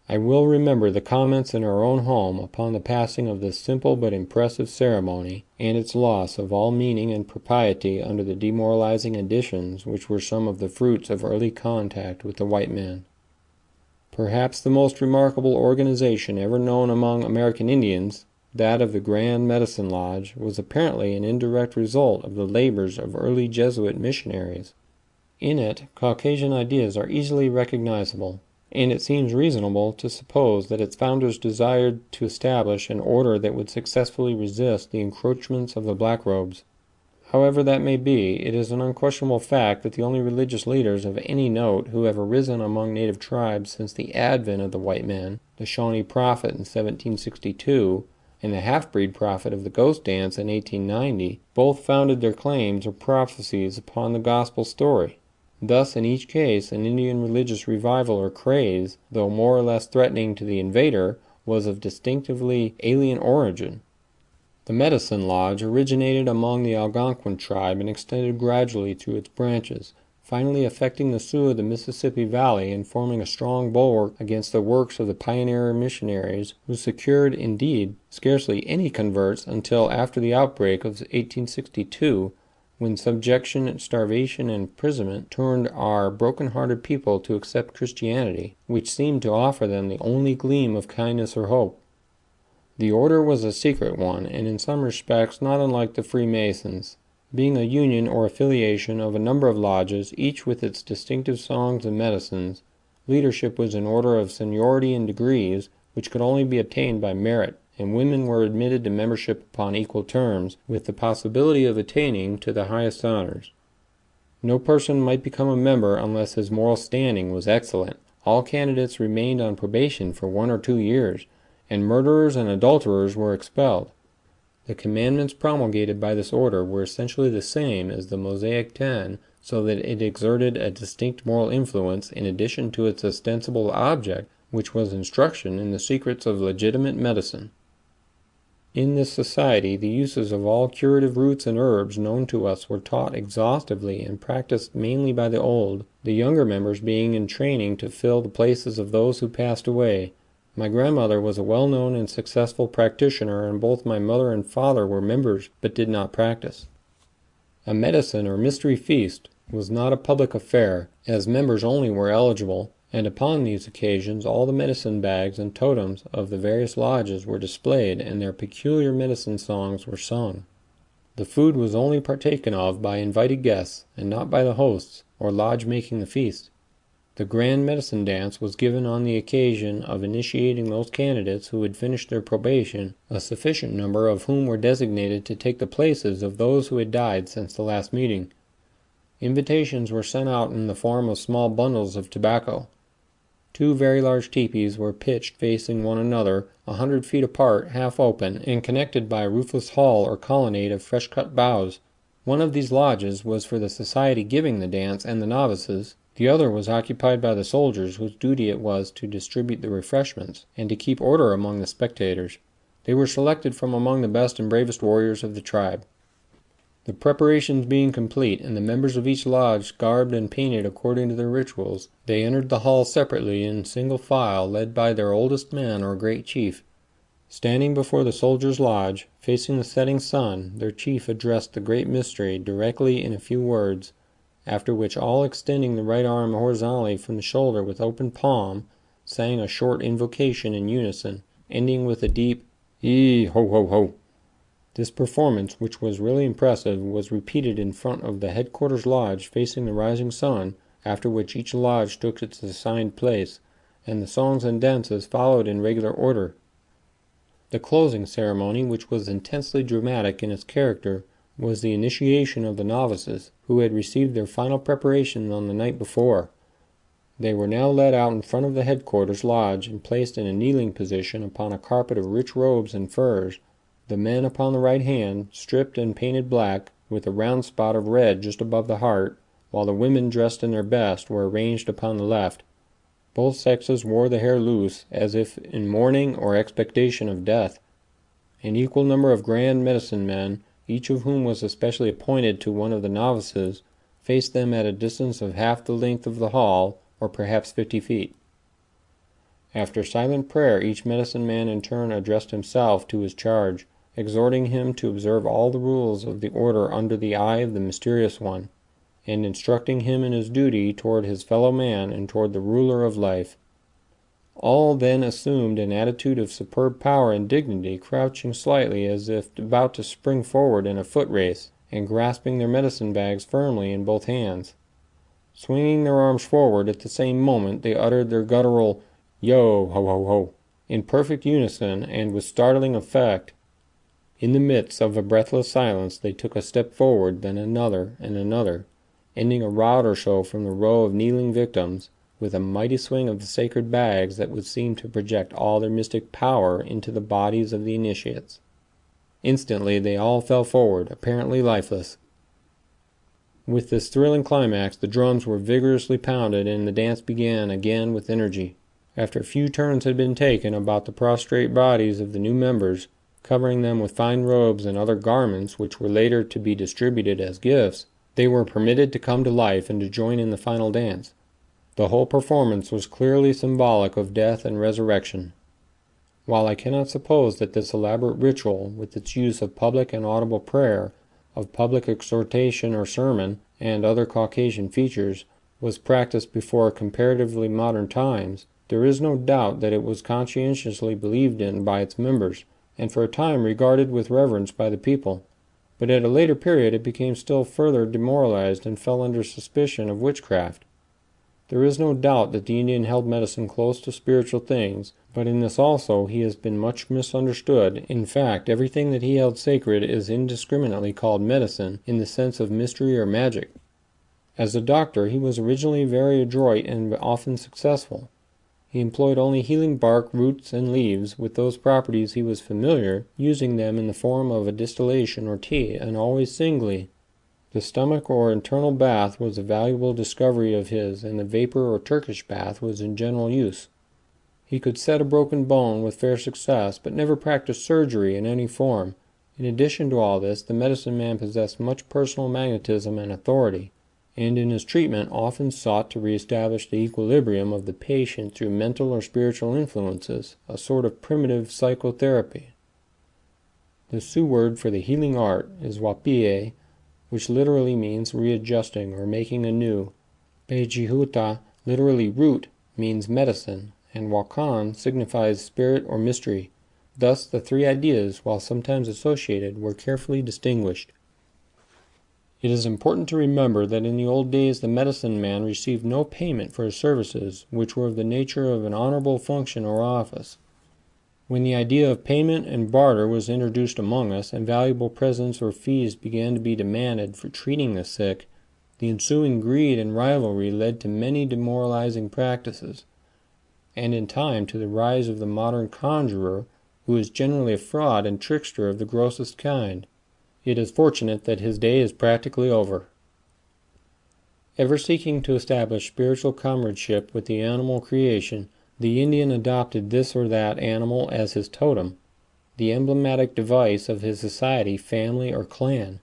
I will remember the comments in our own home upon the passing of this simple but impressive ceremony, and its loss of all meaning and propriety under the demoralizing additions which were some of the fruits of early contact with the white man. Perhaps the most remarkable organization ever known among American Indians, that of the Grand Medicine Lodge, was apparently an indirect result of the labors of early Jesuit missionaries. In it, Caucasian ideas are easily recognizable, and it seems reasonable to suppose that its founders desired to establish an order that would successfully resist the encroachments of the black-robes. However that may be, it is an unquestionable fact that the only religious leaders of any note who have arisen among native tribes since the advent of the white man, the Shawnee Prophet in 1762, and the half-breed prophet of the ghost dance in 1890, both founded their claims or prophecies upon the gospel story. Thus, in each case, an Indian religious revival or craze, though more or less threatening to the invader, was of distinctively alien origin. The Medicine Lodge originated among the Algonquin tribe and extended gradually through its branches, finally affecting the Sioux of the Mississippi Valley and forming a strong bulwark against the works of the pioneer missionaries, who secured, indeed, scarcely any converts until after the outbreak of 1862, when subjection, starvation, and imprisonment turned our broken-hearted people to accept Christianity, which seemed to offer them the only gleam of kindness or hope. The order was a secret one, and in some respects not unlike the Freemasons. Being a union or affiliation of a number of lodges, each with its distinctive songs and medicines, leadership was in order of seniority and degrees, which could only be obtained by merit, and women were admitted to membership upon equal terms, with the possibility of attaining to the highest honors. No person might become a member unless his moral standing was excellent. All candidates remained on probation for 1 or 2 years, and murderers and adulterers were expelled. The commandments promulgated by this order were essentially the same as the Mosaic 10, so that it exerted a distinct moral influence in addition to its ostensible object, which was instruction in the secrets of legitimate medicine. In this society, the uses of all curative roots and herbs known to us were taught exhaustively and practiced mainly by the old, the younger members being in training to fill the places of those who passed away. My grandmother was a well-known and successful practitioner, and both my mother and father were members but did not practice. A medicine or mystery feast, was not a public affair, as members only were eligible, and upon these occasions all the medicine bags and totems of the various lodges were displayed and their peculiar medicine songs were sung. The food was only partaken of by invited guests, and not by the hosts or lodge making the feast. The grand medicine dance was given on the occasion of initiating those candidates who had finished their probation, a sufficient number of whom were designated to take the places of those who had died since the last meeting. Invitations were sent out in the form of small bundles of tobacco. 2 very large teepees were pitched facing one another, 100 feet apart, half open, and connected by a roofless hall or colonnade of fresh-cut boughs. One of these lodges was for the society giving the dance and the novices. The other was occupied by the soldiers, whose duty it was to distribute the refreshments, and to keep order among the spectators. They were selected from among the best and bravest warriors of the tribe. The preparations being complete, and the members of each lodge garbed and painted according to their rituals, they entered the hall separately in single file, led by their oldest man or great chief. Standing before the soldiers' lodge, facing the setting sun, their chief addressed the great mystery directly in a few words, after which all, extending the right arm horizontally from the shoulder with open palm, sang a short invocation in unison, ending with a deep "Ee ho ho ho." This performance, which was really impressive, was repeated in front of the headquarters lodge facing the rising sun, after which each lodge took its assigned place, and the songs and dances followed in regular order. The closing ceremony, which was intensely dramatic in its character, was the initiation of the novices, who had received their final preparation on the night before. They were now led out in front of the headquarters lodge and placed in a kneeling position upon a carpet of rich robes and furs, the men upon the right hand, stripped and painted black, with a round spot of red just above the heart, while the women, dressed in their best, were arranged upon the left. Both sexes wore the hair loose, as if in mourning or expectation of death. An equal number of grand medicine men, each of whom was especially appointed to one of the novices, faced them at a distance of half the length of the hall, or perhaps 50 feet. After silent prayer, each medicine man in turn addressed himself to his charge, exhorting him to observe all the rules of the order under the eye of the mysterious one, and instructing him in his duty toward his fellow man and toward the ruler of life. All then assumed an attitude of superb power and dignity, crouching slightly as if about to spring forward in a foot race, and grasping their medicine bags firmly in both hands. Swinging their arms forward at the same moment, they uttered their guttural "Yo ho ho ho" in perfect unison and with startling effect. In the midst of a breathless silence they took a step forward, then another and another, ending a rod or so from the row of kneeling victims, with a mighty swing of the sacred bags that would seem to project all their mystic power into the bodies of the initiates. Instantly they all fell forward, apparently lifeless. With this thrilling climax the drums were vigorously pounded, and the dance began again with energy. After a few turns had been taken about the prostrate bodies of the new members, covering them with fine robes and other garments which were later to be distributed as gifts, they were permitted to come to life and to join in the final dance. The whole performance was clearly symbolic of death and resurrection. While I cannot suppose that this elaborate ritual, with its use of public and audible prayer, of public exhortation or sermon, and other Caucasian features, was practiced before comparatively modern times, there is no doubt that it was conscientiously believed in by its members, and for a time regarded with reverence by the people. But at a later period it became still further demoralized and fell under suspicion of witchcraft. There is no doubt that the Indian held medicine close to spiritual things, but in this also he has been much misunderstood. In fact, everything that he held sacred is indiscriminately called medicine, in the sense of mystery or magic. As a doctor, he was originally very adroit and often successful. He employed only healing bark, roots, and leaves with those properties he was familiar, using them in the form of a distillation or tea, and always singly. The stomach or internal bath was a valuable discovery of his, and the vapor or Turkish bath was in general use. He could set a broken bone with fair success, but never practiced surgery in any form. In addition to all this, the medicine man possessed much personal magnetism and authority, and in his treatment often sought to reestablish the equilibrium of the patient through mental or spiritual influences, a sort of primitive psychotherapy. The Sioux word for the healing art is wapie, which literally means readjusting or making anew. Bejihuta, literally root, means medicine, and Wakan signifies spirit or mystery. Thus, the three ideas, while sometimes associated, were carefully distinguished. It is important to remember that in the old days the medicine man received no payment for his services, which were of the nature of an honorable function or office. When the idea of payment and barter was introduced among us, and valuable presents or fees began to be demanded for treating the sick, the ensuing greed and rivalry led to many demoralizing practices, and in time to the rise of the modern conjurer, who is generally a fraud and trickster of the grossest kind. It is fortunate that his day is practically over. Ever seeking to establish spiritual comradeship with the animal creation, the Indian adopted this or that animal as his totem, the emblematic device of his society, family, or clan.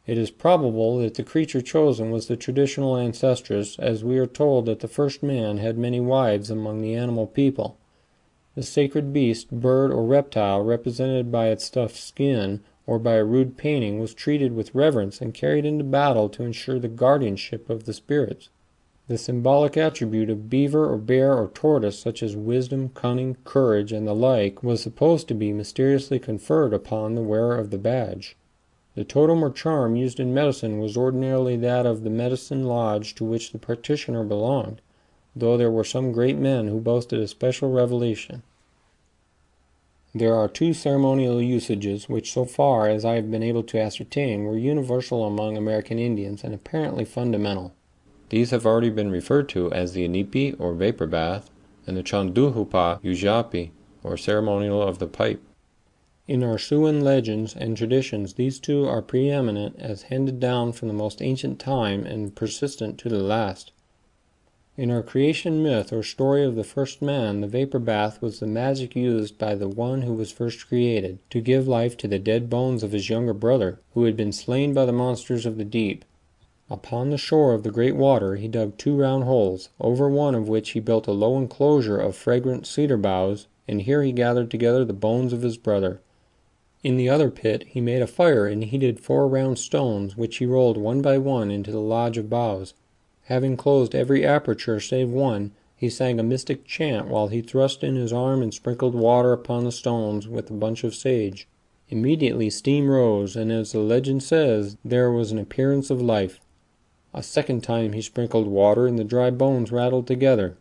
It is probable that the creature chosen was the traditional ancestress, as we are told that the first man had many wives among the animal people. The sacred beast, bird, or reptile, represented by its stuffed skin or by a rude painting, was treated with reverence and carried into battle to ensure the guardianship of the spirits. The symbolic attribute of beaver or bear or tortoise, such as wisdom, cunning, courage, and the like, was supposed to be mysteriously conferred upon the wearer of the badge. The totem or charm used in medicine was ordinarily that of the medicine lodge to which the practitioner belonged, though there were some great men who boasted a special revelation. There are two ceremonial usages which, so far as I have been able to ascertain, were universal among American Indians and apparently fundamental. These have already been referred to as the inipi, or vapor bath, and the chanduhupa ujapi, or ceremonial of the pipe. In our Siouan legends and traditions, these two are preeminent as handed down from the most ancient time and persistent to the last. In our creation myth or story of the first man, the vapor bath was the magic used by the one who was first created, to give life to the dead bones of his younger brother, who had been slain by the monsters of the deep. Upon the shore of the great water he dug 2 round holes, over one of which he built a low enclosure of fragrant cedar boughs, and here he gathered together the bones of his brother. In the other pit he made a fire and heated 4 round stones, which he rolled one by one into the lodge of boughs. Having closed every aperture save one, he sang a mystic chant while he thrust in his arm and sprinkled water upon the stones with a bunch of sage. Immediately steam rose, and as the legend says, there was an appearance of life. A second time he sprinkled water, and the dry bones rattled together.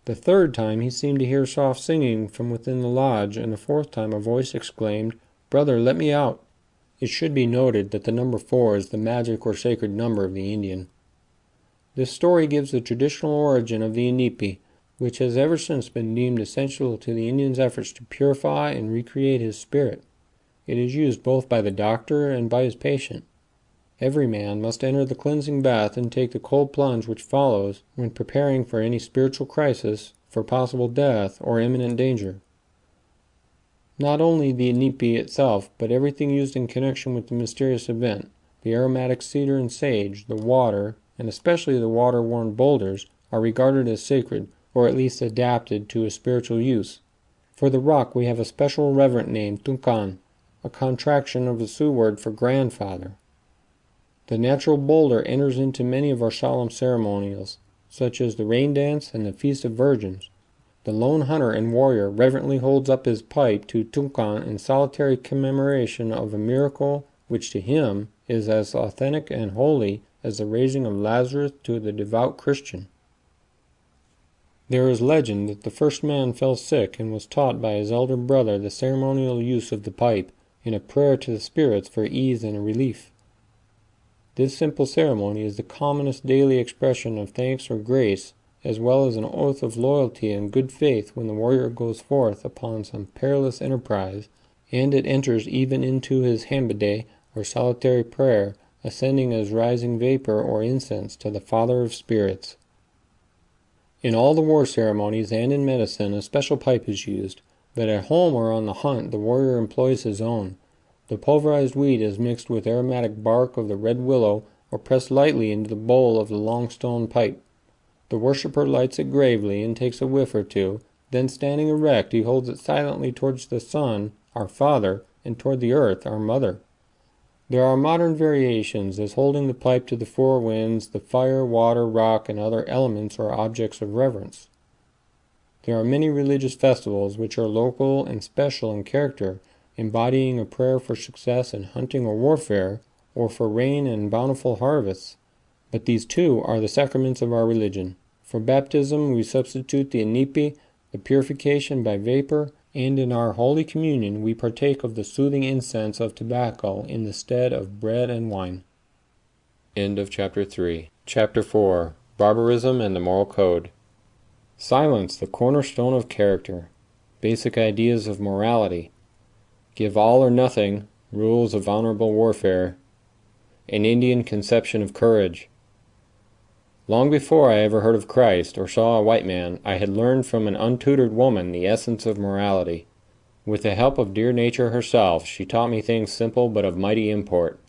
The third time he seemed to hear soft singing from within the lodge, and the fourth time a voice exclaimed, "Brother, let me out." It should be noted that the number 4 is the magic or sacred number of the Indian. This story gives the traditional origin of the inipi, which has ever since been deemed essential to the Indian's efforts to purify and recreate his spirit. It is used both by the doctor and by his patient. Every man must enter the cleansing bath and take the cold plunge which follows when preparing for any spiritual crisis, for possible death, or imminent danger. Not only the inipi itself, but everything used in connection with the mysterious event, the aromatic cedar and sage, the water, and especially the water-worn boulders, are regarded as sacred, or at least adapted to a spiritual use. For the rock we have a special reverent name, Tunkan, a contraction of the Sioux word for grandfather. The natural boulder enters into many of our solemn ceremonials, such as the rain dance and the Feast of Virgins. The lone hunter and warrior reverently holds up his pipe to Tunkan in solitary commemoration of a miracle which to him is as authentic and holy as the raising of Lazarus to the devout Christian. There is legend that the first man fell sick and was taught by his elder brother the ceremonial use of the pipe, in a prayer to the spirits for ease and relief. This simple ceremony is the commonest daily expression of thanks or grace, as well as an oath of loyalty and good faith when the warrior goes forth upon some perilous enterprise, and it enters even into his hambede, or solitary prayer, ascending as rising vapor or incense to the Father of Spirits. In all the war ceremonies and in medicine a special pipe is used, but at home or on the hunt the warrior employs his own. The pulverized weed is mixed with aromatic bark of the red willow or pressed lightly into the bowl of the long stone pipe. The worshipper lights it gravely and takes a whiff or two, then standing erect he holds it silently towards the sun, our Father, and toward the earth, our Mother. There are modern variations, as holding the pipe to the four winds, the fire, water, rock, and other elements are objects of reverence. There are many religious festivals which are local and special in character, embodying a prayer for success in hunting or warfare, or for rain and bountiful harvests. But these too are the sacraments of our religion. For baptism we substitute the inipi, the purification by vapor, and in our Holy Communion we partake of the soothing incense of tobacco in the stead of bread and wine. End of Chapter 3. Chapter 4. Barbarism and the Moral Code. Silence, the cornerstone of character. Basic ideas of morality. Give all or nothing, rules of honorable warfare. An Indian conception of courage. Long before I ever heard of Christ or saw a white man, I had learned from an untutored woman the essence of morality. With the help of dear nature herself, she taught me things simple but of mighty import.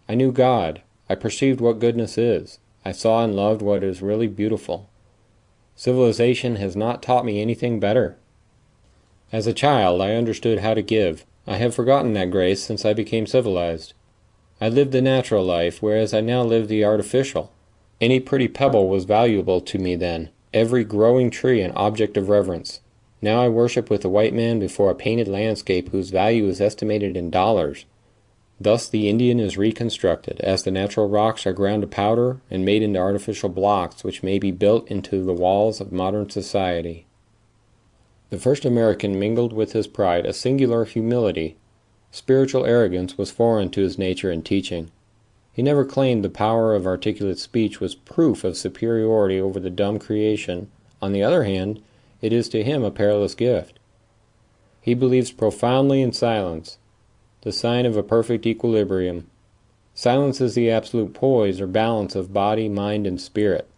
I knew God. I perceived what goodness is. I saw and loved what is really beautiful. Civilization has not taught me anything better. As a child, I understood how to give. I have forgotten that grace since I became civilized. I lived the natural life, whereas I now live the artificial. Any pretty pebble was valuable to me then, every growing tree an object of reverence. Now I worship with a white man before a painted landscape whose value is estimated in dollars. Thus the Indian is reconstructed, as the natural rocks are ground to powder and made into artificial blocks which may be built into the walls of modern society. The first American mingled with his pride a singular humility. Spiritual arrogance was foreign to his nature and teaching. He never claimed the power of articulate speech was proof of superiority over the dumb creation. On the other hand, it is to him a perilous gift. He believes profoundly in silence, the sign of a perfect equilibrium. Silence is the absolute poise or balance of body, mind, and spirit.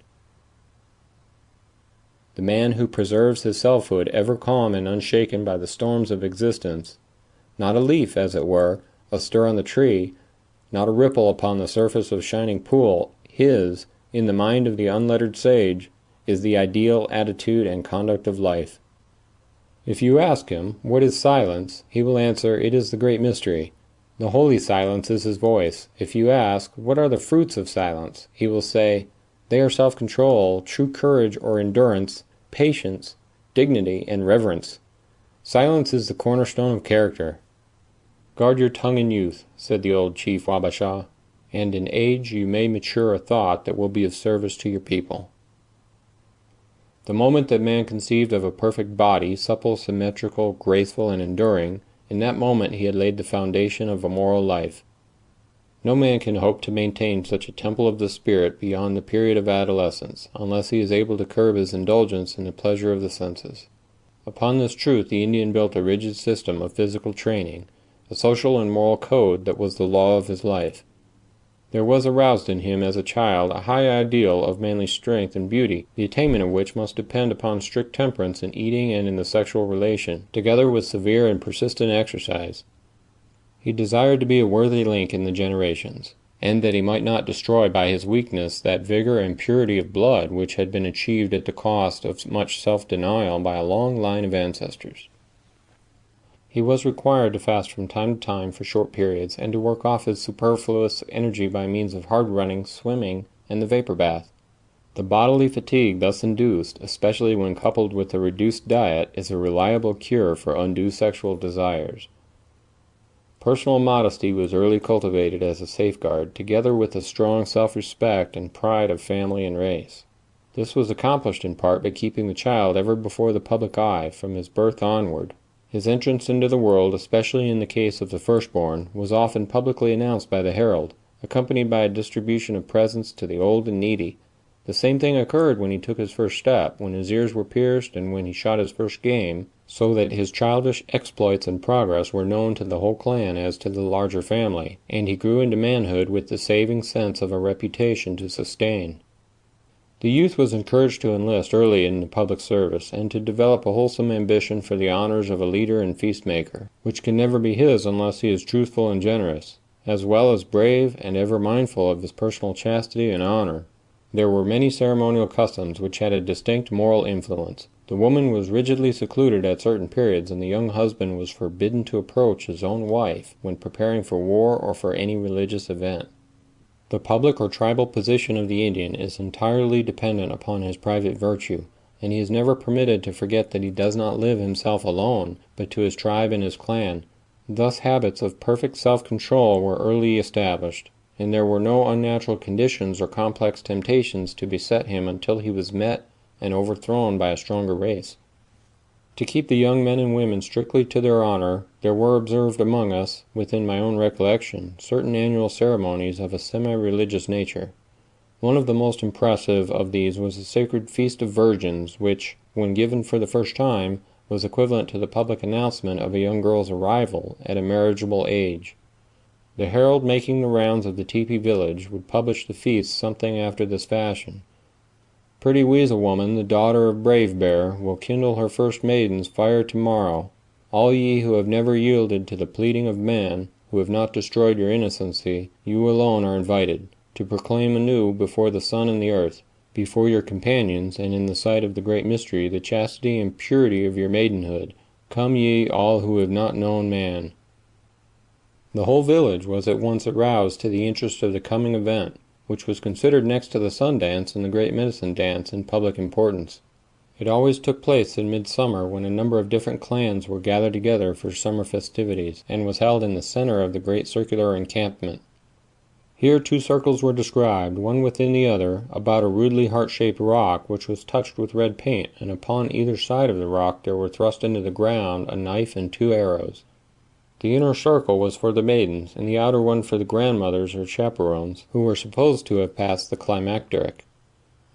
The man who preserves his selfhood ever calm and unshaken by the storms of existence, not a leaf, as it were, astir on the tree, not a ripple upon the surface of shining pool, his, in the mind of the unlettered sage, is the ideal attitude and conduct of life. If you ask him, what is silence, he will answer, it is the great mystery. The holy silence is his voice. If you ask, what are the fruits of silence, he will say, they are self-control, true courage or endurance, patience, dignity, and reverence. Silence is the cornerstone of character. Guard your tongue in youth, said the old chief Wabasha, and in age you may mature a thought that will be of service to your people. The moment that man conceived of a perfect body, supple, symmetrical, graceful, and enduring, in that moment he had laid the foundation of a moral life. No man can hope to maintain such a temple of the spirit beyond the period of adolescence, unless he is able to curb his indulgence in the pleasure of the senses. Upon this truth the Indian built a rigid system of physical training, a social and moral code that was the law of his life. There was aroused in him as a child a high ideal of manly strength and beauty, the attainment of which must depend upon strict temperance in eating and in the sexual relation, together with severe and persistent exercise. He desired to be a worthy link in the generations, and that he might not destroy by his weakness that vigor and purity of blood which had been achieved at the cost of much self-denial by a long line of ancestors. He was required to fast from time to time for short periods, and to work off his superfluous energy by means of hard running, swimming, and the vapor bath. The bodily fatigue thus induced, especially when coupled with a reduced diet, is a reliable cure for undue sexual desires. Personal modesty was early cultivated as a safeguard, together with a strong self-respect and pride of family and race. This was accomplished in part by keeping the child ever before the public eye from his birth onward. His entrance into the world, especially in the case of the firstborn, was often publicly announced by the herald, accompanied by a distribution of presents to the old and needy. The same thing occurred when he took his first step, when his ears were pierced, and when he shot his first game, so that his childish exploits and progress were known to the whole clan as to the larger family, and he grew into manhood with the saving sense of a reputation to sustain. The youth was encouraged to enlist early in the public service, and to develop a wholesome ambition for the honors of a leader and feast-maker, which can never be his unless he is truthful and generous, as well as brave and ever mindful of his personal chastity and honor. There were many ceremonial customs which had a distinct moral influence. The woman was rigidly secluded at certain periods, and the young husband was forbidden to approach his own wife when preparing for war or for any religious event. The public or tribal position of the Indian is entirely dependent upon his private virtue, and he is never permitted to forget that he does not live himself alone, but to his tribe and his clan. Thus habits of perfect self-control were early established, and there were no unnatural conditions or complex temptations to beset him until he was met and overthrown by a stronger race. To keep the young men and women strictly to their honor, there were observed among us, within my own recollection, certain annual ceremonies of a semi-religious nature. One of the most impressive of these was the sacred Feast of Virgins, which, when given for the first time, was equivalent to the public announcement of a young girl's arrival at a marriageable age. The herald making the rounds of the teepee village would publish the feast something after this fashion. Pretty Weasel Woman, the daughter of Brave Bear, will kindle her first maiden's fire tomorrow. All ye who have never yielded to the pleading of man, who have not destroyed your innocency, you alone are invited, to proclaim anew before the sun and the earth, before your companions, and in the sight of the great mystery, the chastity and purity of your maidenhood. Come ye, all who have not known man. The whole village was at once aroused to the interest of the coming event, which was considered next to the sun dance and the great medicine dance in public importance. It always took place in midsummer, when a number of different clans were gathered together for summer festivities, and was held in the center of the great circular encampment. Here 2 circles were described, one within the other, about a rudely heart-shaped rock which was touched with red paint, and upon either side of the rock there were thrust into the ground a knife and 2 arrows. The inner circle was for the maidens, and the outer one for the grandmothers or chaperones, who were supposed to have passed the climacteric.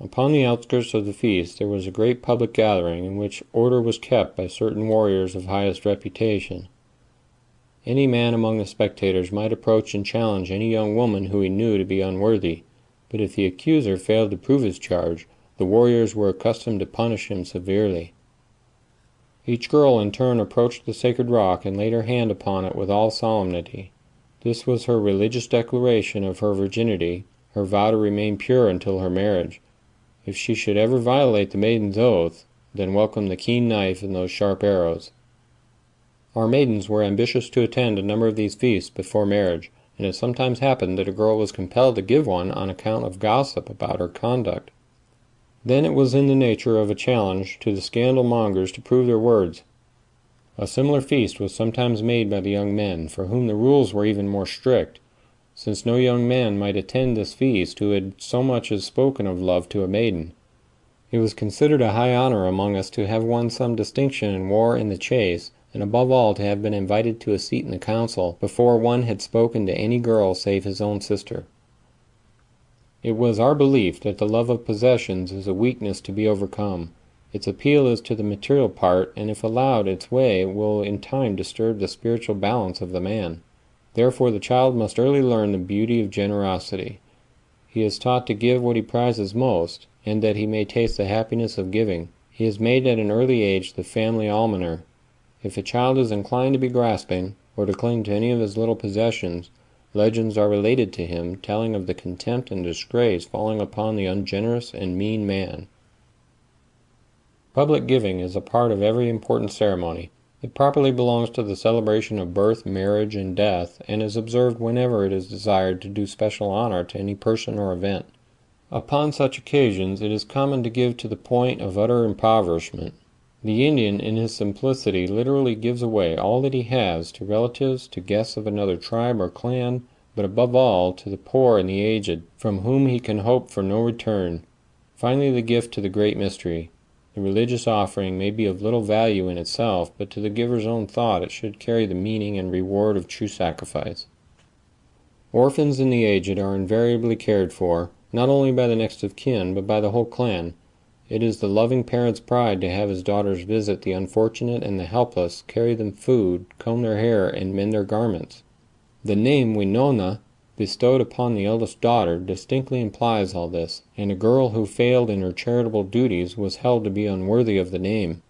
Upon the outskirts of the feast there was a great public gathering, in which order was kept by certain warriors of highest reputation. Any man among the spectators might approach and challenge any young woman who he knew to be unworthy, but if the accuser failed to prove his charge, the warriors were accustomed to punish him severely. Each girl in turn approached the sacred rock and laid her hand upon it with all solemnity. This was her religious declaration of her virginity, her vow to remain pure until her marriage. If she should ever violate the maiden's oath, then welcome the keen knife and those sharp arrows. Our maidens were ambitious to attend a number of these feasts before marriage, and it sometimes happened that a girl was compelled to give one on account of gossip about her conduct. Then it was in the nature of a challenge to the scandal-mongers to prove their words. A similar feast was sometimes made by the young men, for whom the rules were even more strict, since no young man might attend this feast who had so much as spoken of love to a maiden. It was considered a high honor among us to have won some distinction in war and the chase, and above all to have been invited to a seat in the council before one had spoken to any girl save his own sister. It was our belief that the love of possessions is a weakness to be overcome. Its appeal is to the material part, and if allowed its way will in time disturb the spiritual balance of the man. Therefore the child must early learn the beauty of generosity. He is taught to give what he prizes most, and that he may taste the happiness of giving. He is made at an early age the family almoner. If a child is inclined to be grasping, or to cling to any of his little possessions, legends are related to him, telling of the contempt and disgrace falling upon the ungenerous and mean man. Public giving is a part of every important ceremony. It properly belongs to the celebration of birth, marriage, and death, and is observed whenever it is desired to do special honor to any person or event. Upon such occasions it is common to give to the point of utter impoverishment. The Indian, in his simplicity, literally gives away all that he has to relatives, to guests of another tribe or clan, but above all to the poor and the aged, from whom he can hope for no return. Finally, the gift to the great mystery. The religious offering may be of little value in itself, but to the giver's own thought it should carry the meaning and reward of true sacrifice. Orphans and the aged are invariably cared for, not only by the next of kin, but by the whole clan. It is the loving parent's pride to have his daughters visit the unfortunate and the helpless, carry them food, comb their hair, and mend their garments. The name Winona, bestowed upon the eldest daughter, distinctly implies all this, and a girl who failed in her charitable duties was held to be unworthy of the name.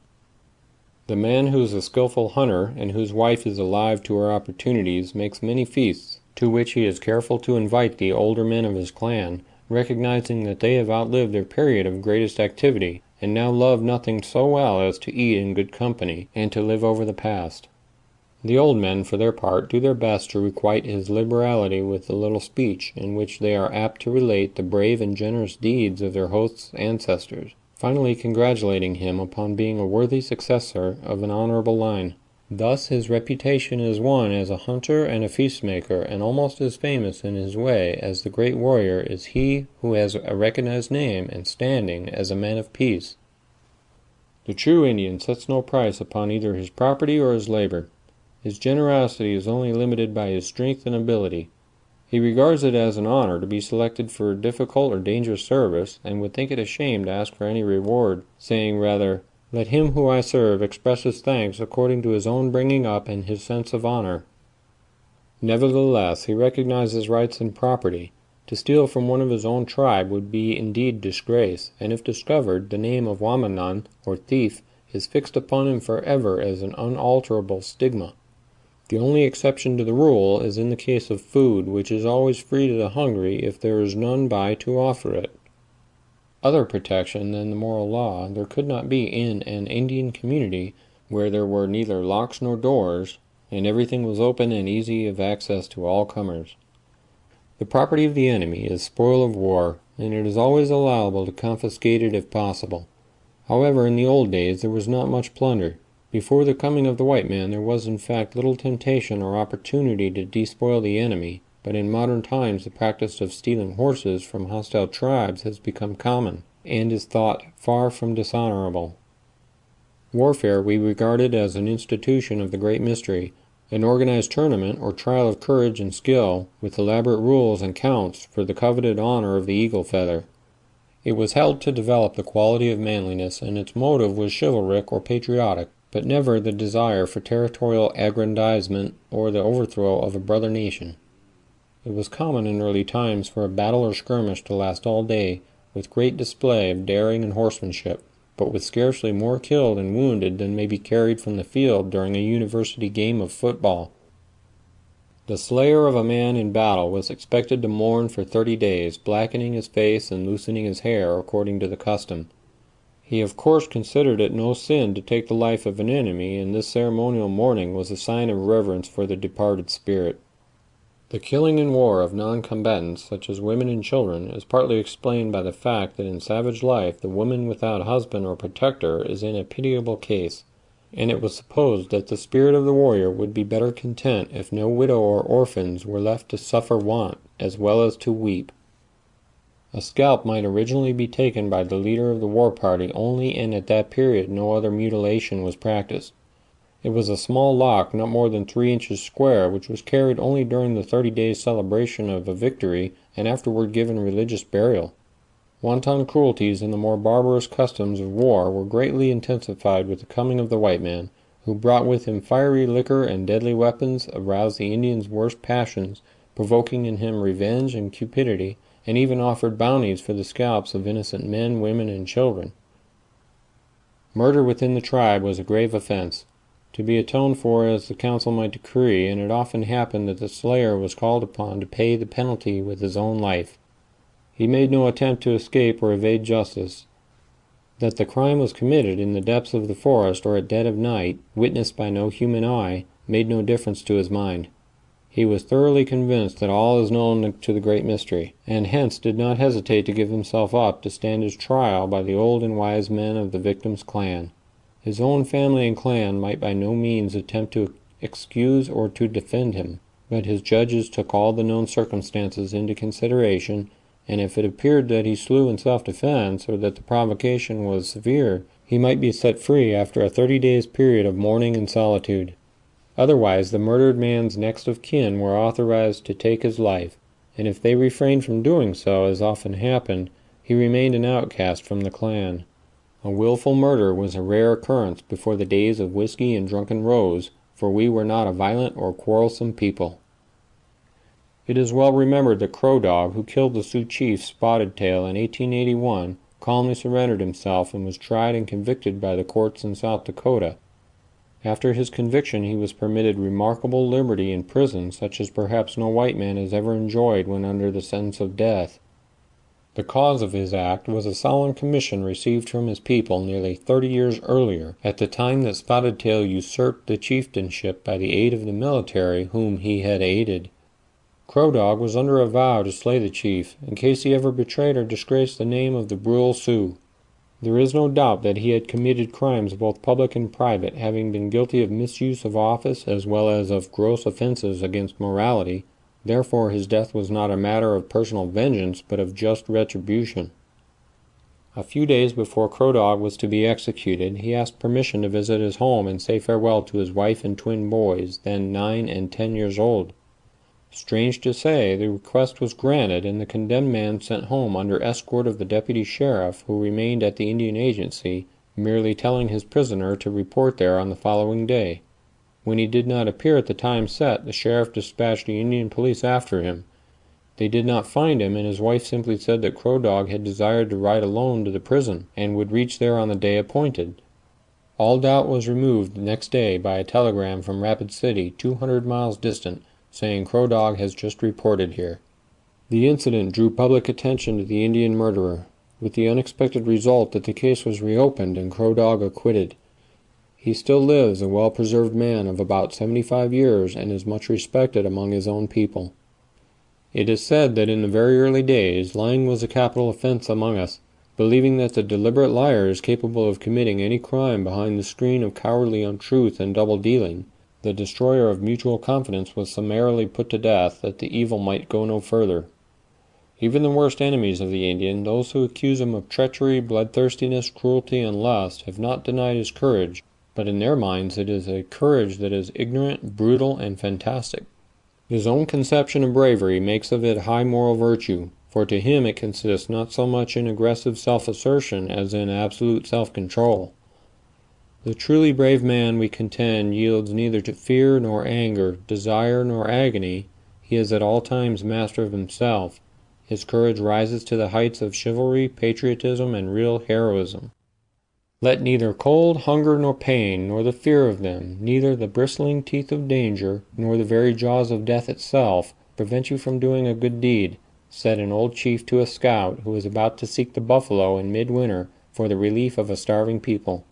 The man who is a skillful hunter, and whose wife is alive to her opportunities, makes many feasts, to which he is careful to invite the older men of his clan, recognizing that they have outlived their period of greatest activity, and now love nothing so well as to eat in good company, and to live over the past. The old men, for their part, do their best to requite his liberality with a little speech, in which they are apt to relate the brave and generous deeds of their host's ancestors, finally congratulating him upon being a worthy successor of an honorable line. Thus his reputation is one as a hunter and a feast-maker, and almost as famous in his way as the great warrior is he who has a recognized name and standing as a man of peace. The true Indian sets no price upon either his property or his labor. His generosity is only limited by his strength and ability. He regards it as an honor to be selected for a difficult or dangerous service, and would think it a shame to ask for any reward, saying rather, "Let him who I serve express his thanks according to his own bringing up and his sense of honor." Nevertheless, he recognizes rights and property. To steal from one of his own tribe would be indeed disgrace, and if discovered, the name of Wamanan, or thief, is fixed upon him forever as an unalterable stigma. The only exception to the rule is in the case of food, which is always free to the hungry if there is none by to offer it. Other protection than the moral law there could not be in an Indian community where there were neither locks nor doors, and everything was open and easy of access to all comers. The property of the enemy is spoil of war, and it is always allowable to confiscate it if possible. However, in the old days there was not much plunder. Before the coming of the white man there was in fact little temptation or opportunity to despoil the enemy, but in modern times the practice of stealing horses from hostile tribes has become common, and is thought far from dishonorable. Warfare we regarded as an institution of the great mystery, an organized tournament or trial of courage and skill, with elaborate rules and counts for the coveted honor of the eagle feather. It was held to develop the quality of manliness, and its motive was chivalric or patriotic, but never the desire for territorial aggrandizement or the overthrow of a brother nation. It was common in early times for a battle or skirmish to last all day, with great display of daring and horsemanship, but with scarcely more killed and wounded than may be carried from the field during a university game of football. The slayer of a man in battle was expected to mourn for 30 days, blackening his face and loosening his hair according to the custom. He of course considered it no sin to take the life of an enemy, and this ceremonial mourning was a sign of reverence for the departed spirit. The killing in war of non-combatants, such as women and children, is partly explained by the fact that in savage life the woman without husband or protector is in a pitiable case, and it was supposed that the spirit of the warrior would be better content if no widow or orphans were left to suffer want as well as to weep. A scalp might originally be taken by the leader of the war party only, and at that period no other mutilation was practiced. It was a small lock not more than 3 inches square, which was carried only during the 30 days celebration of a victory and afterward given religious burial. Wanton cruelties and the more barbarous customs of war were greatly intensified with the coming of the white man, who brought with him fiery liquor and deadly weapons, aroused the Indian's worst passions, provoking in him revenge and cupidity, and even offered bounties for the scalps of innocent men, women, and children. Murder within the tribe was a grave offense, to be atoned for as the council might decree, and it often happened that the slayer was called upon to pay the penalty with his own life. He made no attempt to escape or evade justice. That the crime was committed in the depths of the forest or at dead of night, witnessed by no human eye, made no difference to his mind. He was thoroughly convinced that all is known to the great mystery, and hence did not hesitate to give himself up to stand his trial by the old and wise men of the victim's clan. His own family and clan might by no means attempt to excuse or to defend him, but his judges took all the known circumstances into consideration, and if it appeared that he slew in self-defense, or that the provocation was severe, he might be set free after a 30 days period of mourning and solitude. Otherwise, the murdered man's next of kin were authorized to take his life, and if they refrained from doing so, as often happened, he remained an outcast from the clan. A willful murder was a rare occurrence before the days of whiskey and drunken rose, for we were not a violent or quarrelsome people. It is well remembered that Crow Dog, who killed the Sioux chief Spotted Tail in 1881, calmly surrendered himself and was tried and convicted by the courts in South Dakota. After his conviction he was permitted remarkable liberty in prison, such as perhaps no white man has ever enjoyed when under the sentence of death. The cause of his act was a solemn commission received from his people nearly 30 years earlier, at the time that Spotted Tail usurped the chieftainship by the aid of the military whom he had aided. Crow Dog was under a vow to slay the chief, in case he ever betrayed or disgraced the name of the Brule Sioux. There is no doubt that he had committed crimes both public and private, having been guilty of misuse of office as well as of gross offenses against morality. Therefore his death was not a matter of personal vengeance, but of just retribution. A few days before Crow Dog was to be executed, he asked permission to visit his home and say farewell to his wife and twin boys, then 9 and 10 years old. Strange to say, the request was granted, and the condemned man sent home under escort of the deputy sheriff, who remained at the Indian Agency, merely telling his prisoner to report there on the following day. When he did not appear at the time set, the sheriff dispatched the Indian police after him. They did not find him, and his wife simply said that Crow Dog had desired to ride alone to the prison, and would reach there on the day appointed. All doubt was removed the next day by a telegram from Rapid City, 200 miles distant, saying Crow Dog has just reported here. The incident drew public attention to the Indian murderer, with the unexpected result that the case was reopened and Crow Dog acquitted. He still lives, a well-preserved man of about 75 years, and is much respected among his own people. It is said that in the very early days, lying was a capital offense among us. Believing that the deliberate liar is capable of committing any crime behind the screen of cowardly untruth and double-dealing, the destroyer of mutual confidence was summarily put to death, that the evil might go no further. Even the worst enemies of the Indian, those who accuse him of treachery, bloodthirstiness, cruelty, and lust, have not denied his courage, but in their minds it is a courage that is ignorant, brutal, and fantastic. His own conception of bravery makes of it high moral virtue, for to him it consists not so much in aggressive self-assertion as in absolute self-control. The truly brave man, we contend, yields neither to fear nor anger, desire nor agony. He is at all times master of himself. His courage rises to the heights of chivalry, patriotism, and real heroism. Let neither cold, hunger, nor pain, nor the fear of them, neither the bristling teeth of danger, nor the very jaws of death itself, prevent you from doing a good deed, said an old chief to a scout who was about to seek the buffalo in midwinter for the relief of a starving people.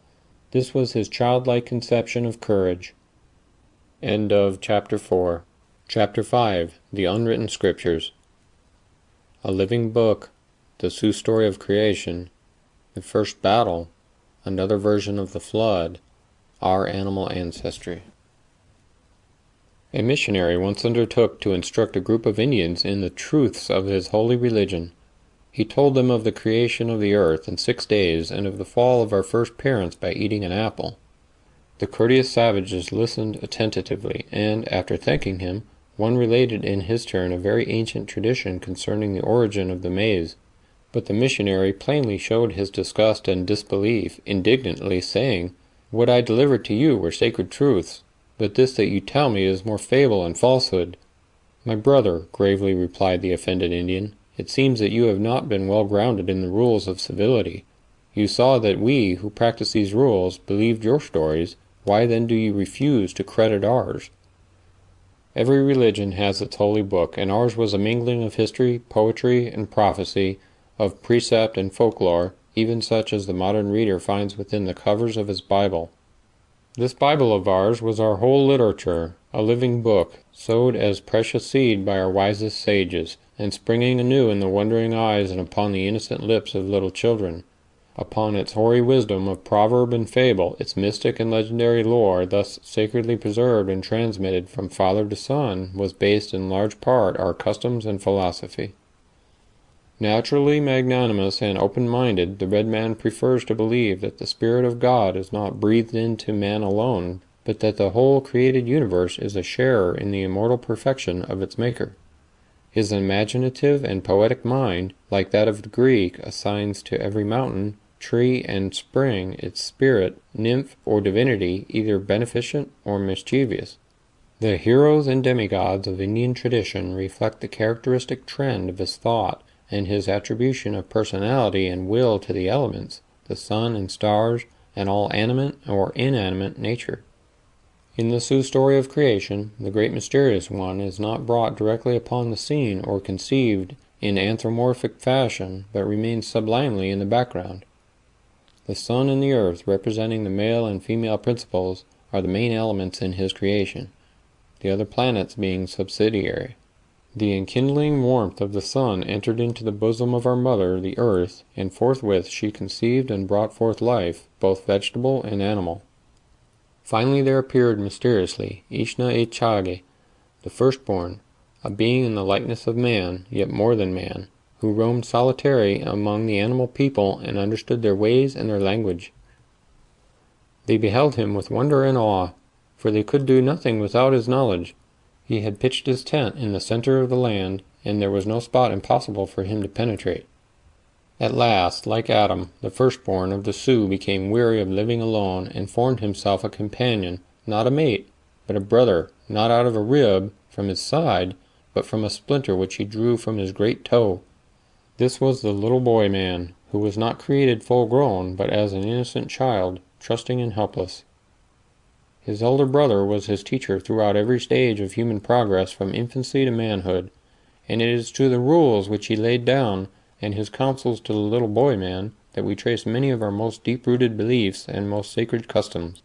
This was his childlike conception of courage. End of Chapter 4. Chapter 5. The Unwritten Scriptures. A Living Book. The Sioux Story of Creation. The First Battle. Another Version of the Flood. Our Animal Ancestry. A missionary once undertook to instruct a group of Indians in the truths of his holy religion. He told them of the creation of the earth in 6 days, and of the fall of our first parents by eating an apple. The courteous savages listened attentively, and, after thanking him, one related in his turn a very ancient tradition concerning the origin of the maize. But the missionary plainly showed his disgust and disbelief, indignantly saying, "What I delivered to you were sacred truths, but this that you tell me is more fable and falsehood." "My brother," gravely replied the offended Indian, "it seems that you have not been well grounded in the rules of civility. You saw that we, who practice these rules, believed your stories. Why then do you refuse to credit ours?" Every religion has its holy book, and ours was a mingling of history, poetry, and prophecy, of precept and folklore, even such as the modern reader finds within the covers of his Bible. This Bible of ours was our whole literature, a living book, sowed as precious seed by our wisest sages, and springing anew in the wondering eyes and upon the innocent lips of little children. Upon its hoary wisdom of proverb and fable, its mystic and legendary lore, thus sacredly preserved and transmitted from father to son, was based in large part our customs and philosophy. Naturally magnanimous and open-minded, the red man prefers to believe that the Spirit of God is not breathed into man alone, but that the whole created universe is a sharer in the immortal perfection of its Maker. His imaginative and poetic mind, like that of the Greek, assigns to every mountain, tree, and spring its spirit, nymph, or divinity, either beneficent or mischievous. The heroes and demigods of Indian tradition reflect the characteristic trend of his thought, and his attribution of personality and will to the elements, the sun and stars, and all animate or inanimate nature. In the Sioux story of creation, the great mysterious one is not brought directly upon the scene or conceived in anthropomorphic fashion, but remains sublimely in the background. The sun and the earth, representing the male and female principles, are the main elements in his creation, the other planets being subsidiary. The enkindling warmth of the sun entered into the bosom of our mother, the earth, and forthwith she conceived and brought forth life, both vegetable and animal. Finally there appeared mysteriously Ishna-Echage, the firstborn, a being in the likeness of man, yet more than man, who roamed solitary among the animal people and understood their ways and their language. They beheld him with wonder and awe, for they could do nothing without his knowledge. He had pitched his tent in the center of the land, and there was no spot impossible for him to penetrate. At last, like Adam, the firstborn of the Sioux became weary of living alone, and formed himself a companion, not a mate, but a brother, not out of a rib from his side, but from a splinter which he drew from his great toe. This was the little boy man, who was not created full grown, but as an innocent child, trusting and helpless. His elder brother was his teacher throughout every stage of human progress from infancy to manhood, and it is to the rules which he laid down, and his counsels to the little boy man, that we trace many of our most deep-rooted beliefs and most sacred customs.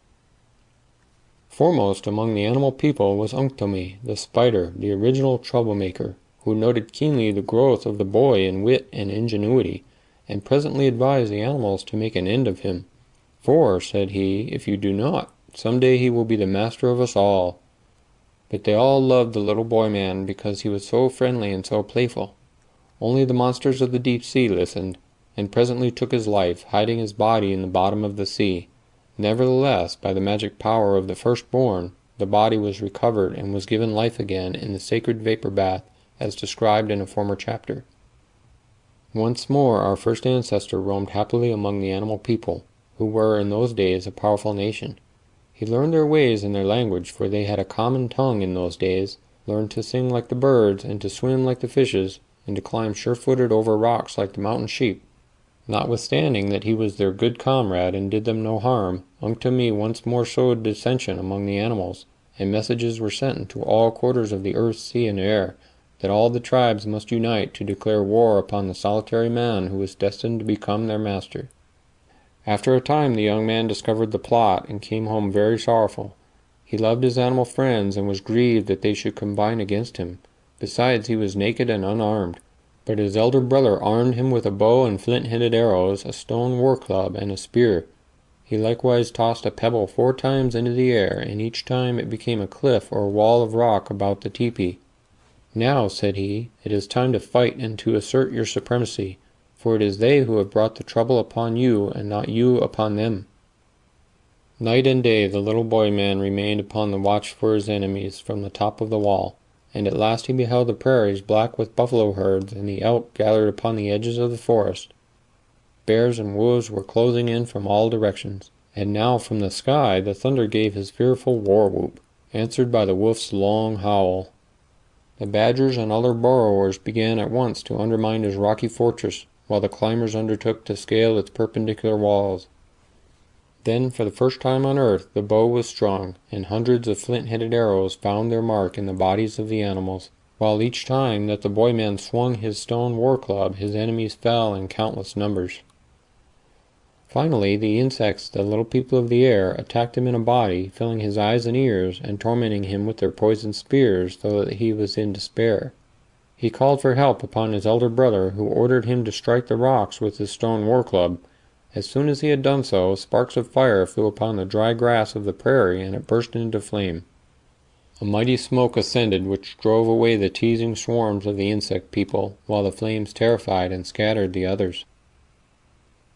Foremost among the animal people was Unktomi, the spider, the original troublemaker, who noted keenly the growth of the boy in wit and ingenuity, and presently advised the animals to make an end of him. "For," said he, "if you do not, some day he will be the master of us all." But they all loved the little boy man because he was so friendly and so playful. Only the monsters of the deep sea listened, and presently took his life, hiding his body in the bottom of the sea. Nevertheless, by the magic power of the firstborn, the body was recovered and was given life again in the sacred vapor bath, as described in a former chapter. Once more our first ancestor roamed happily among the animal people, who were in those days a powerful nation. He learned their ways and their language, for they had a common tongue in those days, learned to sing like the birds, and to swim like the fishes, and to climb sure-footed over rocks like the mountain sheep. Notwithstanding that he was their good comrade and did them no harm, Unktomi once more sowed dissension among the animals, and messages were sent into all quarters of the earth, sea, and air, that all the tribes must unite to declare war upon the solitary man who was destined to become their master. After a time the young man discovered the plot, and came home very sorrowful. He loved his animal friends, and was grieved that they should combine against him. Besides, he was naked and unarmed. But his elder brother armed him with a bow and flint-headed arrows, a stone war-club, and a spear. He likewise tossed a pebble 4 times into the air, and each time it became a cliff or wall of rock about the tepee. "Now," said he, "it is time to fight and to assert your supremacy, for it is they who have brought the trouble upon you, and not you upon them." Night and day the little boy man remained upon the watch for his enemies from the top of the wall, and at last he beheld the prairies black with buffalo herds, and the elk gathered upon the edges of the forest. Bears and wolves were closing in from all directions, and now from the sky the thunder gave his fearful war-whoop, answered by the wolf's long howl. The badgers and other burrowers began at once to undermine his rocky fortress, while the climbers undertook to scale its perpendicular walls. Then, for the first time on earth, the bow was strung, and hundreds of flint-headed arrows found their mark in the bodies of the animals, while each time that the boy man swung his stone war-club his enemies fell in countless numbers. Finally, the insects, the little people of the air, attacked him in a body, filling his eyes and ears, and tormenting him with their poisoned spears, so that he was in despair. He called for help upon his elder brother, who ordered him to strike the rocks with his stone war-club. As soon as he had done so, sparks of fire flew upon the dry grass of the prairie, and it burst into flame. A mighty smoke ascended, which drove away the teasing swarms of the insect people, while the flames terrified and scattered the others.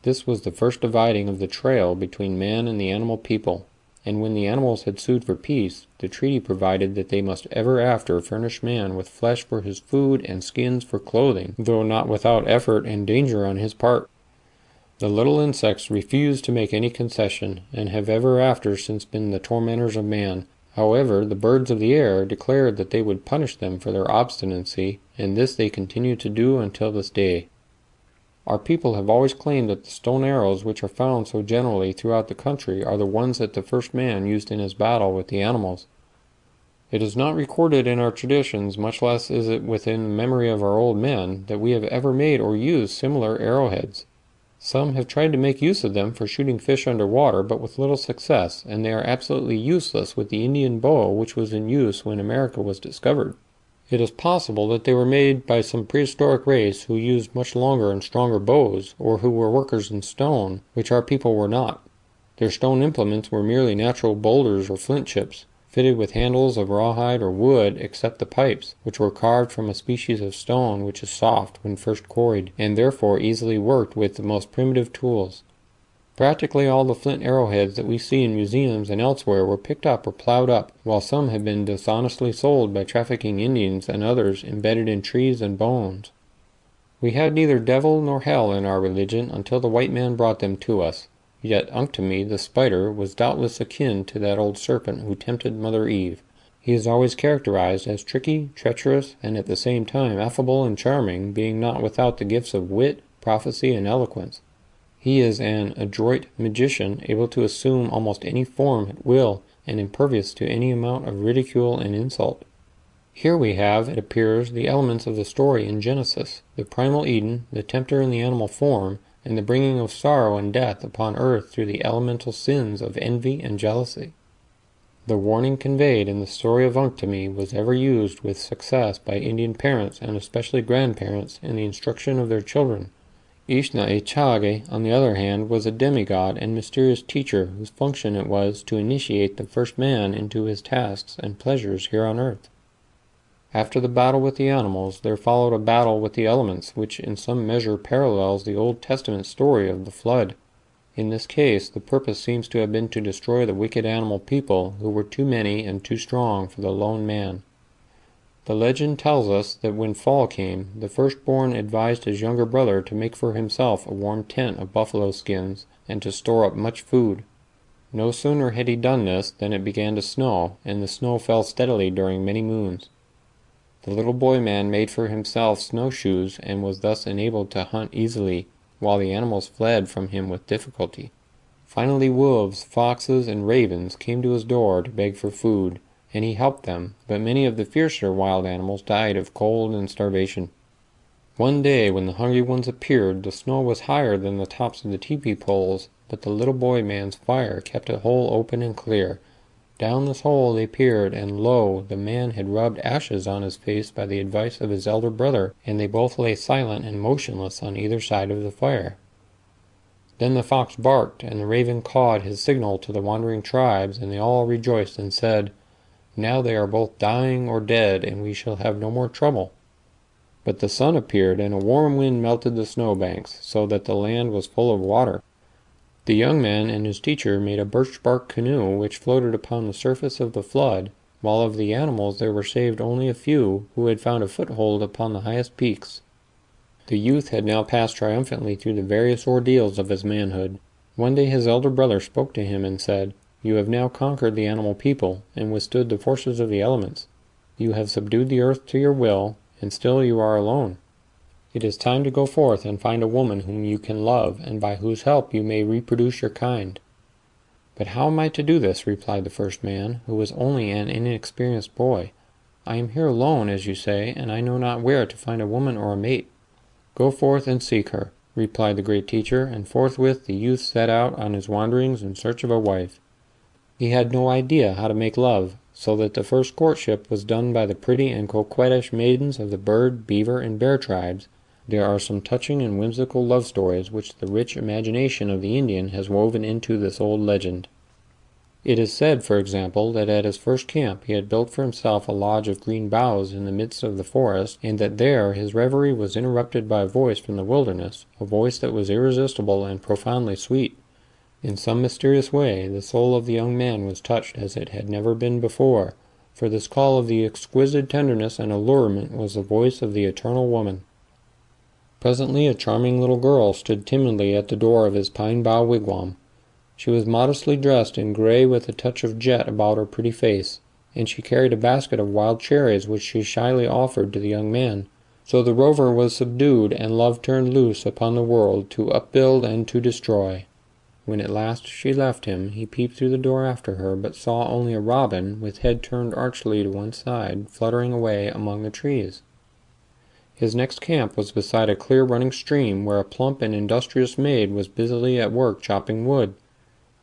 This was the first dividing of the trail between man and the animal people, and when the animals had sued for peace, the treaty provided that they must ever after furnish man with flesh for his food and skins for clothing, though not without effort and danger on his part. The little insects refused to make any concession, and have ever after since been the tormentors of man. However, the birds of the air declared that they would punish them for their obstinacy, and this they continue to do until this day. Our people have always claimed that the stone arrows which are found so generally throughout the country are the ones that the first man used in his battle with the animals. It is not recorded in our traditions, much less is it within the memory of our old men, that we have ever made or used similar arrowheads. Some have tried to make use of them for shooting fish under water, but with little success, and they are absolutely useless with the Indian bow which was in use when America was discovered. It is possible that they were made by some prehistoric race who used much longer and stronger bows, or who were workers in stone, which our people were not. Their stone implements were merely natural boulders or flint chips, fitted with handles of rawhide or wood, except the pipes, which were carved from a species of stone which is soft when first quarried, and therefore easily worked with the most primitive tools. Practically all the flint arrowheads that we see in museums and elsewhere were picked up or plowed up, while some have been dishonestly sold by trafficking Indians and others embedded in trees and bones. We had neither devil nor hell in our religion until the white man brought them to us. Yet Unctomy, the spider, was doubtless akin to that old serpent who tempted Mother Eve. He is always characterized as tricky, treacherous, and at the same time affable and charming, being not without the gifts of wit, prophecy, and eloquence. He is an adroit magician, able to assume almost any form at will, and impervious to any amount of ridicule and insult. Here we have, it appears, the elements of the story in Genesis, the primal Eden, the tempter in the animal form, and the bringing of sorrow and death upon earth through the elemental sins of envy and jealousy. The warning conveyed in the story of Unctomy was ever used with success by Indian parents and especially grandparents in the instruction of their children. Ishna-Echage, on the other hand, was a demigod and mysterious teacher whose function it was to initiate the first man into his tasks and pleasures here on earth. After the battle with the animals, there followed a battle with the elements, which in some measure parallels the Old Testament story of the flood. In this case, the purpose seems to have been to destroy the wicked animal people, who were too many and too strong for the lone man. The legend tells us that when fall came, the firstborn advised his younger brother to make for himself a warm tent of buffalo skins, and to store up much food. No sooner had he done this than it began to snow, and the snow fell steadily during many moons. The little boy-man made for himself snowshoes, and was thus enabled to hunt easily, while the animals fled from him with difficulty. Finally wolves, foxes, and ravens came to his door to beg for food, and he helped them, but many of the fiercer wild animals died of cold and starvation. One day, when the hungry ones appeared, the snow was higher than the tops of the tepee poles, but the little boy-man's fire kept a hole open and clear. Down this hole they peered, and lo, the man had rubbed ashes on his face by the advice of his elder brother, and they both lay silent and motionless on either side of the fire. Then the fox barked, and the raven cawed his signal to the wandering tribes, and they all rejoiced and said, "Now they are both dying or dead, and we shall have no more trouble." But the sun appeared, and a warm wind melted the snowbanks, so that the land was full of water. The young man and his teacher made a birch-bark canoe which floated upon the surface of the flood, while of the animals there were saved only a few who had found a foothold upon the highest peaks. The youth had now passed triumphantly through the various ordeals of his manhood. One day his elder brother spoke to him and said, "You have now conquered the animal people, and withstood the forces of the elements. You have subdued the earth to your will, and still you are alone. It is time to go forth and find a woman whom you can love, and by whose help you may reproduce your kind." "But how am I to do this?" replied the first man, who was only an inexperienced boy. "I am here alone, as you say, and I know not where to find a woman or a mate." "Go forth and seek her," replied the great teacher, and forthwith the youth set out on his wanderings in search of a wife. He had no idea how to make love, so that the first courtship was done by the pretty and coquettish maidens of the bird, beaver, and bear tribes. There are some touching and whimsical love stories which the rich imagination of the Indian has woven into this old legend. It is said, for example, that at his first camp he had built for himself a lodge of green boughs in the midst of the forest, and that there his reverie was interrupted by a voice from the wilderness, a voice that was irresistible and profoundly sweet. In some mysterious way, the soul of the young man was touched as it had never been before, for this call of the exquisite tenderness and allurement was the voice of the eternal woman. Presently a charming little girl stood timidly at the door of his pine-bough wigwam. She was modestly dressed in gray with a touch of jet about her pretty face, and she carried a basket of wild cherries which she shyly offered to the young man. So the rover was subdued, and love turned loose upon the world to upbuild and to destroy. When at last she left him, he peeped through the door after her, but saw only a robin, with head turned archly to one side, fluttering away among the trees. His next camp was beside a clear running stream, where a plump and industrious maid was busily at work chopping wood.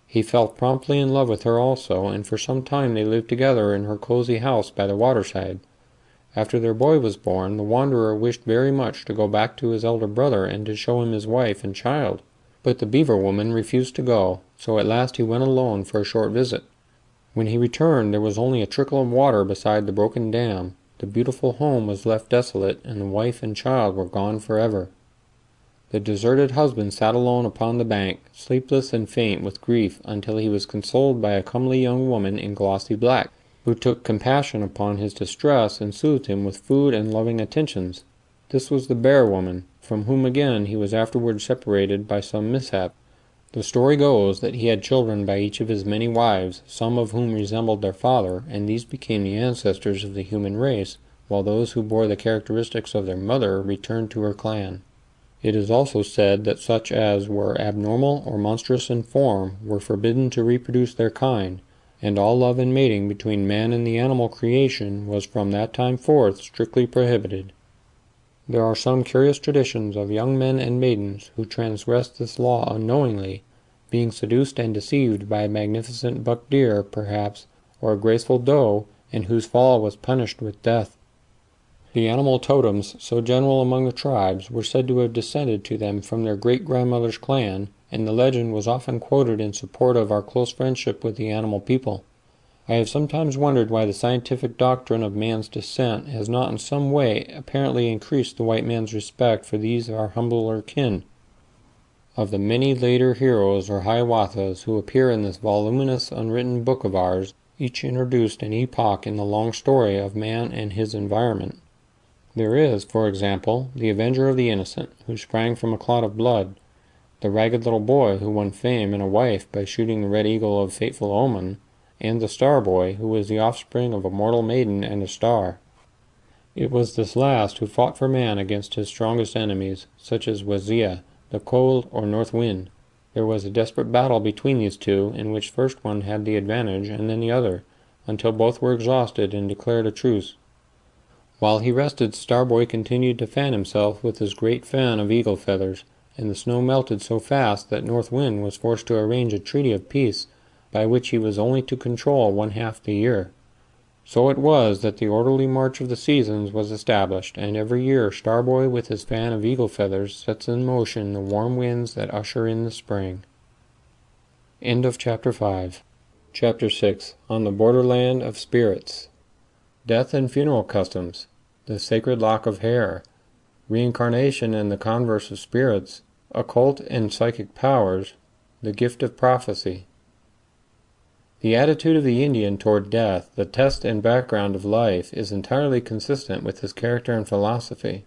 He fell promptly in love with her also, and for some time they lived together in her cozy house by the waterside. After their boy was born, the wanderer wished very much to go back to his elder brother and to show him his wife and child, but the beaver woman refused to go, so at last he went alone for a short visit. When he returned, there was only a trickle of water beside the broken dam. The beautiful home was left desolate, and the wife and child were gone forever. The deserted husband sat alone upon the bank, sleepless and faint with grief, until he was consoled by a comely young woman in glossy black, who took compassion upon his distress and soothed him with food and loving attentions. This was the bear woman, from whom again he was afterward separated by some mishap. The story goes that he had children by each of his many wives, some of whom resembled their father, and these became the ancestors of the human race, while those who bore the characteristics of their mother returned to her clan. It is also said that such as were abnormal or monstrous in form were forbidden to reproduce their kind, and all love and mating between man and the animal creation was from that time forth strictly prohibited. There are some curious traditions of young men and maidens who transgressed this law unknowingly, being seduced and deceived by a magnificent buck deer, perhaps, or a graceful doe, and whose fall was punished with death. The animal totems, so general among the tribes, were said to have descended to them from their great-grandmother's clan, and the legend was often quoted in support of our close friendship with the animal people. I have sometimes wondered why the scientific doctrine of man's descent has not in some way apparently increased the white man's respect for these our humbler kin. Of the many later heroes or Hiawatha's who appear in this voluminous unwritten book of ours, each introduced an epoch in the long story of man and his environment. There is, for example, the Avenger of the Innocent, who sprang from a clot of blood, the ragged little boy who won fame and a wife by shooting the red eagle of fateful omen, and the Star Boy, who was the offspring of a mortal maiden and a star. It was this last who fought for man against his strongest enemies, such as Wazia, the cold or north wind. There was a desperate battle between these two, in which first one had the advantage and then the other, until both were exhausted and declared a truce. While he rested, Star Boy continued to fan himself with his great fan of eagle feathers, and the snow melted so fast that North Wind was forced to arrange a treaty of peace, by which he was only to control 1/2 the year. So it was that the orderly march of the seasons was established, and every year Star Boy with his fan of eagle feathers sets in motion the warm winds that usher in the spring. End of Chapter 5. Chapter 6. On the Borderland of Spirits. Death and funeral customs. The sacred lock of hair. Reincarnation and the converse of spirits. Occult and psychic powers. The gift of prophecy. The attitude of the Indian toward death, the test and background of life, is entirely consistent with his character and philosophy.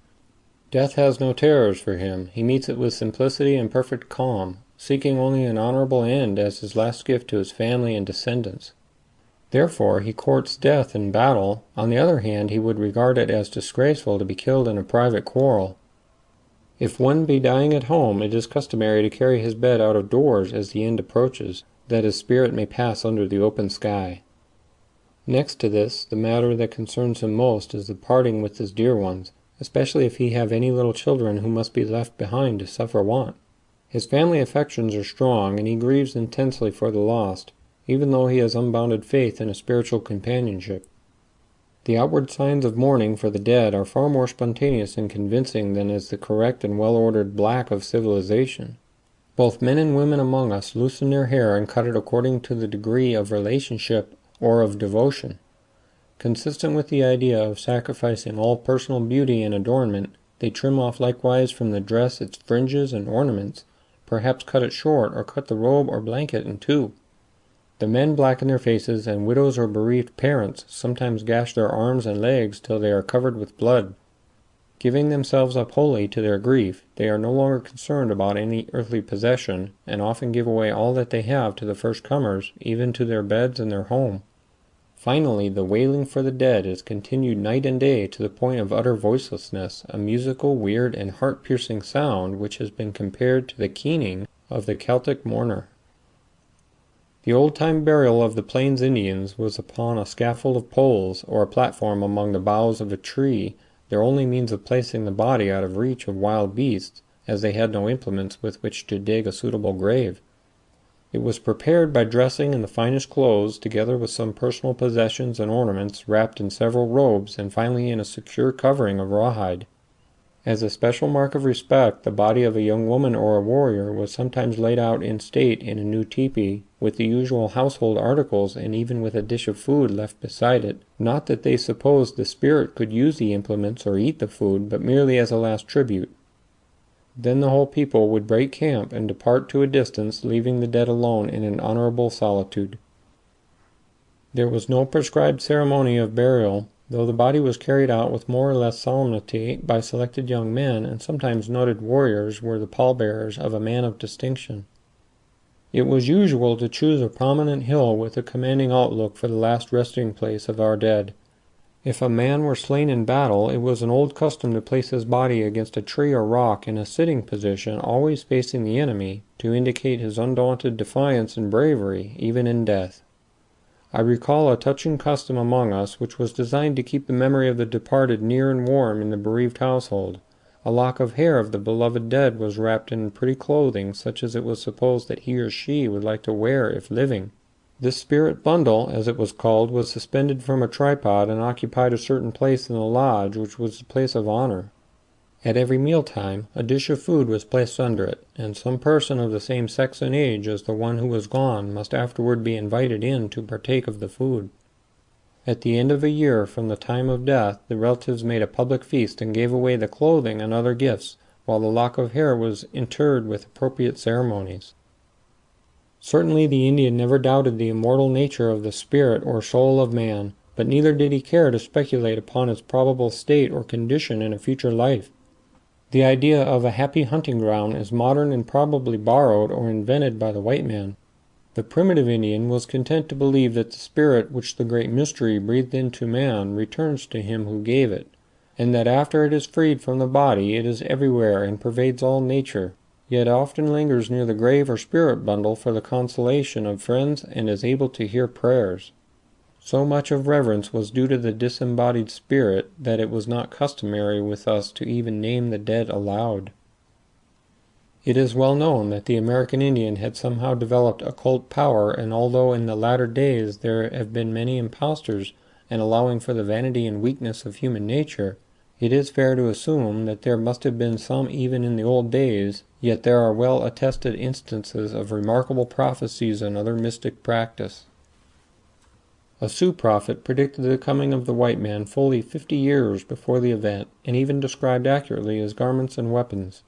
Death has no terrors for him. He meets it with simplicity and perfect calm, seeking only an honorable end as his last gift to his family and descendants. Therefore he courts death in battle. On the other hand, he would regard it as disgraceful to be killed in a private quarrel. If one be dying at home, it is customary to carry his bed out of doors as the end approaches, that his spirit may pass under the open sky. Next to this, the matter that concerns him most is the parting with his dear ones, especially if he have any little children who must be left behind to suffer want. His family affections are strong, and he grieves intensely for the lost, even though he has unbounded faith in a spiritual companionship. The outward signs of mourning for the dead are far more spontaneous and convincing than is the correct and well-ordered black of civilization. Both men and women among us loosen their hair and cut it according to the degree of relationship or of devotion. Consistent with the idea of sacrificing all personal beauty and adornment, they trim off likewise from the dress its fringes and ornaments, perhaps cut it short or cut the robe or blanket in two. The men blacken their faces, and widows or bereaved parents sometimes gash their arms and legs till they are covered with blood. Giving themselves up wholly to their grief, they are no longer concerned about any earthly possession, and often give away all that they have to the first comers, even to their beds and their home. Finally, the wailing for the dead is continued night and day to the point of utter voicelessness, a musical, weird, and heart-piercing sound which has been compared to the keening of the Celtic mourner. The old-time burial of the Plains Indians was upon a scaffold of poles, or a platform among the boughs of a tree, their only means of placing the body out of reach of wild beasts, as they had no implements with which to dig a suitable grave. It was prepared by dressing in the finest clothes, together with some personal possessions and ornaments, wrapped in several robes, and finally in a secure covering of rawhide. As a special mark of respect, the body of a young woman or a warrior was sometimes laid out in state in a new tepee, with the usual household articles and even with a dish of food left beside it, not that they supposed the spirit could use the implements or eat the food, but merely as a last tribute. Then the whole people would break camp and depart to a distance, leaving the dead alone in an honorable solitude. There was no prescribed ceremony of burial, though the body was carried out with more or less solemnity by selected young men, and sometimes noted warriors were the pallbearers of a man of distinction. It was usual to choose a prominent hill with a commanding outlook for the last resting place of our dead. If a man were slain in battle, it was an old custom to place his body against a tree or rock in a sitting position, always facing the enemy, to indicate his undaunted defiance and bravery, even in death. I recall a touching custom among us, which was designed to keep the memory of the departed near and warm in the bereaved household. A lock of hair of the beloved dead was wrapped in pretty clothing, such as it was supposed that he or she would like to wear if living. This spirit bundle, as it was called, was suspended from a tripod and occupied a certain place in the lodge, which was the place of honor. At every mealtime, a dish of food was placed under it, and some person of the same sex and age as the one who was gone must afterward be invited in to partake of the food. At the end of a year from the time of death, the relatives made a public feast and gave away the clothing and other gifts, while the lock of hair was interred with appropriate ceremonies. Certainly the Indian never doubted the immortal nature of the spirit or soul of man, but neither did he care to speculate upon its probable state or condition in a future life. The idea of a happy hunting ground is modern and probably borrowed or invented by the white man. The primitive Indian was content to believe that the spirit which the great mystery breathed into man returns to him who gave it, and that after it is freed from the body it is everywhere and pervades all nature, yet often lingers near the grave or spirit bundle for the consolation of friends and is able to hear prayers. So much of reverence was due to the disembodied spirit that it was not customary with us to even name the dead aloud. It is well known that the American Indian had somehow developed occult power, and although in the latter days there have been many impostors, and allowing for the vanity and weakness of human nature, it is fair to assume that there must have been some even in the old days, yet there are well-attested instances of remarkable prophecies and other mystic practice. A Sioux prophet predicted the coming of the white man fully 50 years before the event, and even described accurately his garments and weapons.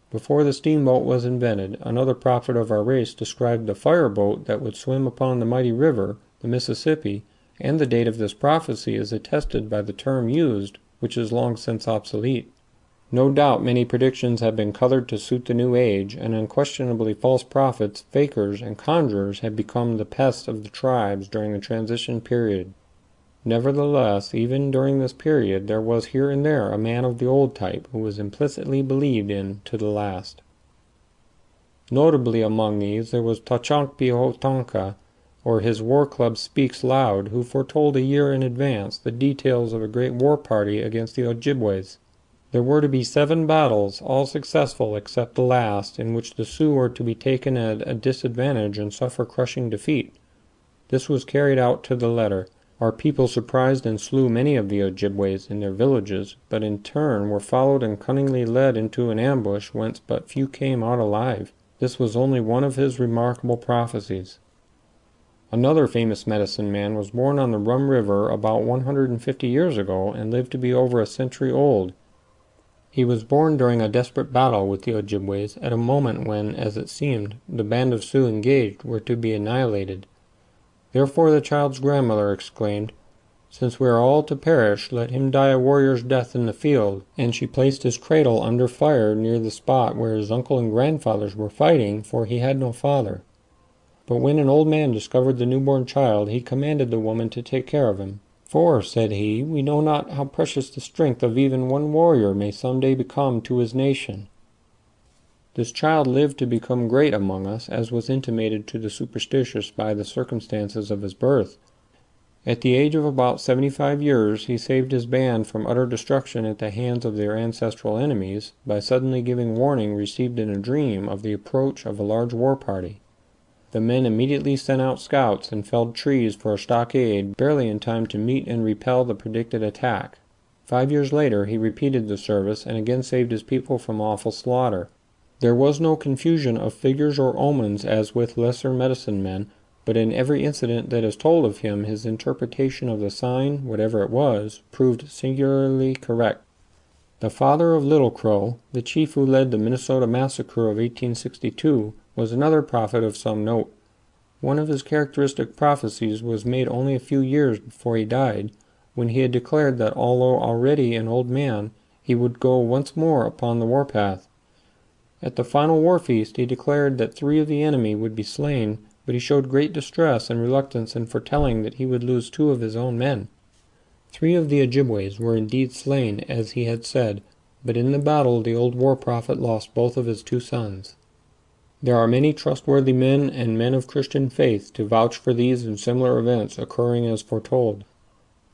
Before the steamboat was invented, another prophet of our race described the fireboat that would swim upon the mighty river, the Mississippi, and the date of this prophecy is attested by the term used, which is long since obsolete. No doubt many predictions have been colored to suit the new age, and unquestionably false prophets, fakers, and conjurers have become the pest of the tribes during the transition period. Nevertheless, even during this period, there was here and there a man of the old type who was implicitly believed in to the last. Notably among these there was Tachonk-Pihotanka, or his war club Speaks Loud, who foretold a year in advance the details of a great war party against the Ojibways. There were to be 7 battles, all successful except the last, in which the Sioux were to be taken at a disadvantage and suffer crushing defeat. This was carried out to the letter. Our people surprised and slew many of the Ojibways in their villages, but in turn were followed and cunningly led into an ambush whence but few came out alive. This was only one of his remarkable prophecies. Another famous medicine man was born on the Rum River about 150 years ago and lived to be over a century old. He was born during a desperate battle with the Ojibways at a moment when, as it seemed, the band of Sioux engaged were to be annihilated. Therefore the child's grandmother exclaimed, "Since we are all to perish, let him die a warrior's death in the field," and she placed his cradle under fire near the spot where his uncle and grandfathers were fighting, for he had no father. But when an old man discovered the newborn child, he commanded the woman to take care of him. "For," said he, "we know not how precious the strength of even one warrior may some day become to his nation." This child lived to become great among us, as was intimated to the superstitious by the circumstances of his birth. At the age of about 75 years, he saved his band from utter destruction at the hands of their ancestral enemies by suddenly giving warning received in a dream of the approach of a large war party. The men immediately sent out scouts and felled trees for a stockade, barely in time to meet and repel the predicted attack. 5 years later, he repeated the service and again saved his people from awful slaughter. There was no confusion of figures or omens as with lesser medicine men, but in every incident that is told of him his interpretation of the sign, whatever it was, proved singularly correct. The father of Little Crow, the chief who led the Minnesota Massacre of 1862, was another prophet of some note. One of his characteristic prophecies was made only a few years before he died, when he had declared that although already an old man, he would go once more upon the warpath. At the final war feast he declared that 3 of the enemy would be slain, but he showed great distress and reluctance in foretelling that he would lose 2 of his own men. 3 of the Ojibways were indeed slain, as he had said, but in the battle the old war prophet lost both of his 2 sons. There are many trustworthy men and men of Christian faith to vouch for these and similar events occurring as foretold.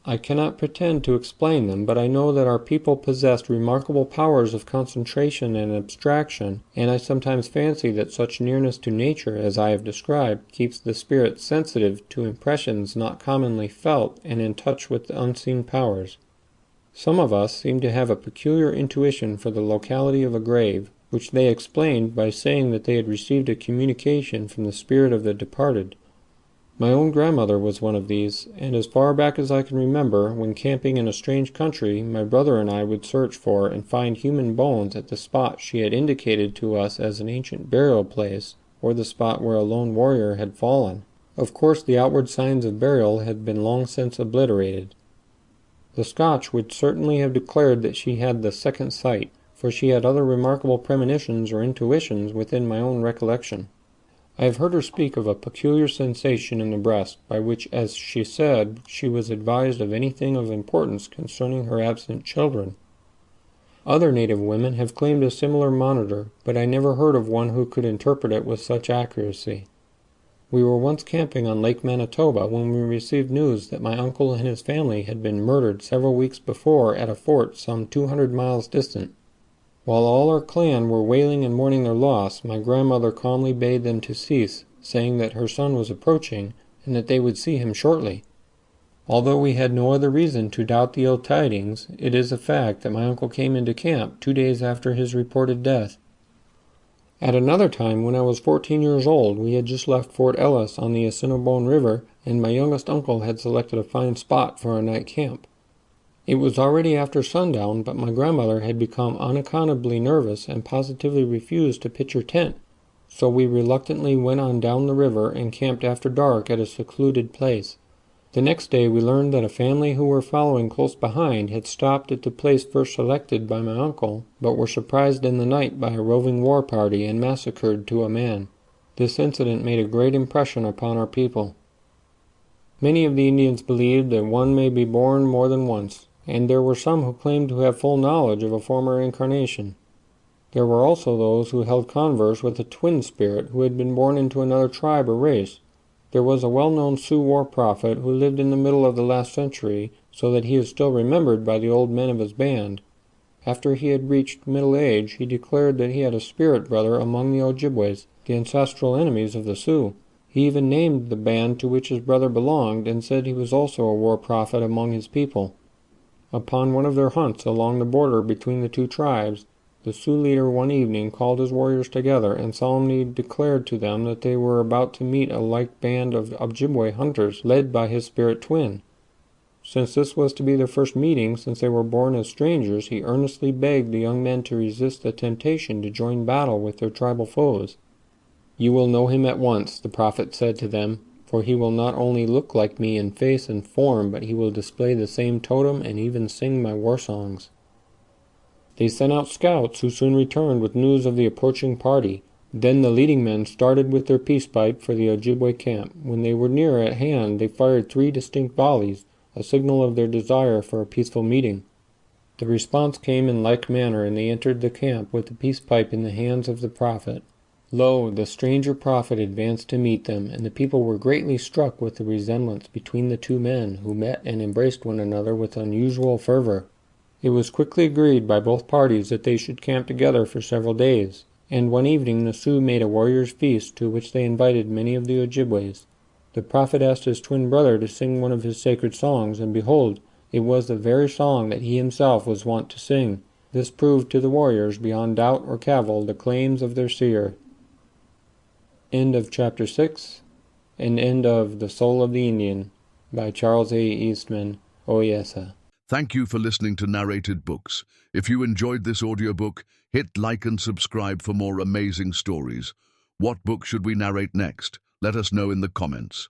I cannot pretend to explain them, but I know that our people possessed remarkable powers of concentration and abstraction, and I sometimes fancy that such nearness to nature as I have described keeps the spirit sensitive to impressions not commonly felt and in touch with the unseen powers. Some of us seem to have a peculiar intuition for the locality of a grave, which they explained by saying that they had received a communication from the spirit of the departed. My own grandmother was one of these, and as far back as I can remember, when camping in a strange country, my brother and I would search for and find human bones at the spot she had indicated to us as an ancient burial place, or the spot where a lone warrior had fallen. Of course, the outward signs of burial had been long since obliterated. The Scotch would certainly have declared that she had the second sight, for she had other remarkable premonitions or intuitions within my own recollection. I have heard her speak of a peculiar sensation in the breast, by which, as she said, she was advised of anything of importance concerning her absent children. Other native women have claimed a similar monitor, but I never heard of one who could interpret it with such accuracy. We were once camping on Lake Manitoba when we received news that my uncle and his family had been murdered several weeks before at a fort some 200 miles distant. While all our clan were wailing and mourning their loss, my grandmother calmly bade them to cease, saying that her son was approaching, and that they would see him shortly. Although we had no other reason to doubt the ill tidings, it is a fact that my uncle came into camp 2 days after his reported death. At another time, when I was 14 years old, we had just left Fort Ellis on the Assiniboine River, and my youngest uncle had selected a fine spot for our night camp. It was already after sundown, but my grandmother had become unaccountably nervous and positively refused to pitch her tent, so we reluctantly went on down the river and camped after dark at a secluded place. The next day we learned that a family who were following close behind had stopped at the place first selected by my uncle, but were surprised in the night by a roving war party and massacred to a man. This incident made a great impression upon our people. Many of the Indians believed that one may be born more than once, and there were some who claimed to have full knowledge of a former incarnation. There were also those who held converse with a twin spirit who had been born into another tribe or race. There was a well-known Sioux war prophet who lived in the middle of the last century, so that he is still remembered by the old men of his band. After he had reached middle age, he declared that he had a spirit brother among the Ojibways, the ancestral enemies of the Sioux. He even named the band to which his brother belonged, and said he was also a war prophet among his people. Upon one of their hunts along the border between the 2 tribes, the Sioux leader one evening called his warriors together and solemnly declared to them that they were about to meet a like band of Ojibway hunters led by his spirit twin. Since this was to be their first meeting since they were born as strangers, he earnestly begged the young men to resist the temptation to join battle with their tribal foes. "You will know him at once," the prophet said to them, "for he will not only look like me in face and form, but he will display the same totem and even sing my war songs." They sent out scouts, who soon returned with news of the approaching party. Then the leading men started with their peace pipe for the Ojibway camp. When they were near at hand, they fired 3 distinct volleys, a signal of their desire for a peaceful meeting. The response came in like manner, and they entered the camp with the peace pipe in the hands of the prophet. Lo, the stranger prophet advanced to meet them, and the people were greatly struck with the resemblance between the two men, who met and embraced one another with unusual fervor. It was quickly agreed by both parties that they should camp together for several days, and one evening the Sioux made a warriors' feast, to which they invited many of the Ojibways. The prophet asked his twin brother to sing one of his sacred songs, and behold, it was the very song that he himself was wont to sing. This proved to the warriors, beyond doubt or cavil, the claims of their seer. End of Chapter 6, and end of The Soul of the Indian by Charles A. Eastman, Oyesa. Thank you for listening to Narrated Books. If you enjoyed this audiobook, hit like and subscribe for more amazing stories. What book should we narrate next? Let us know in the comments.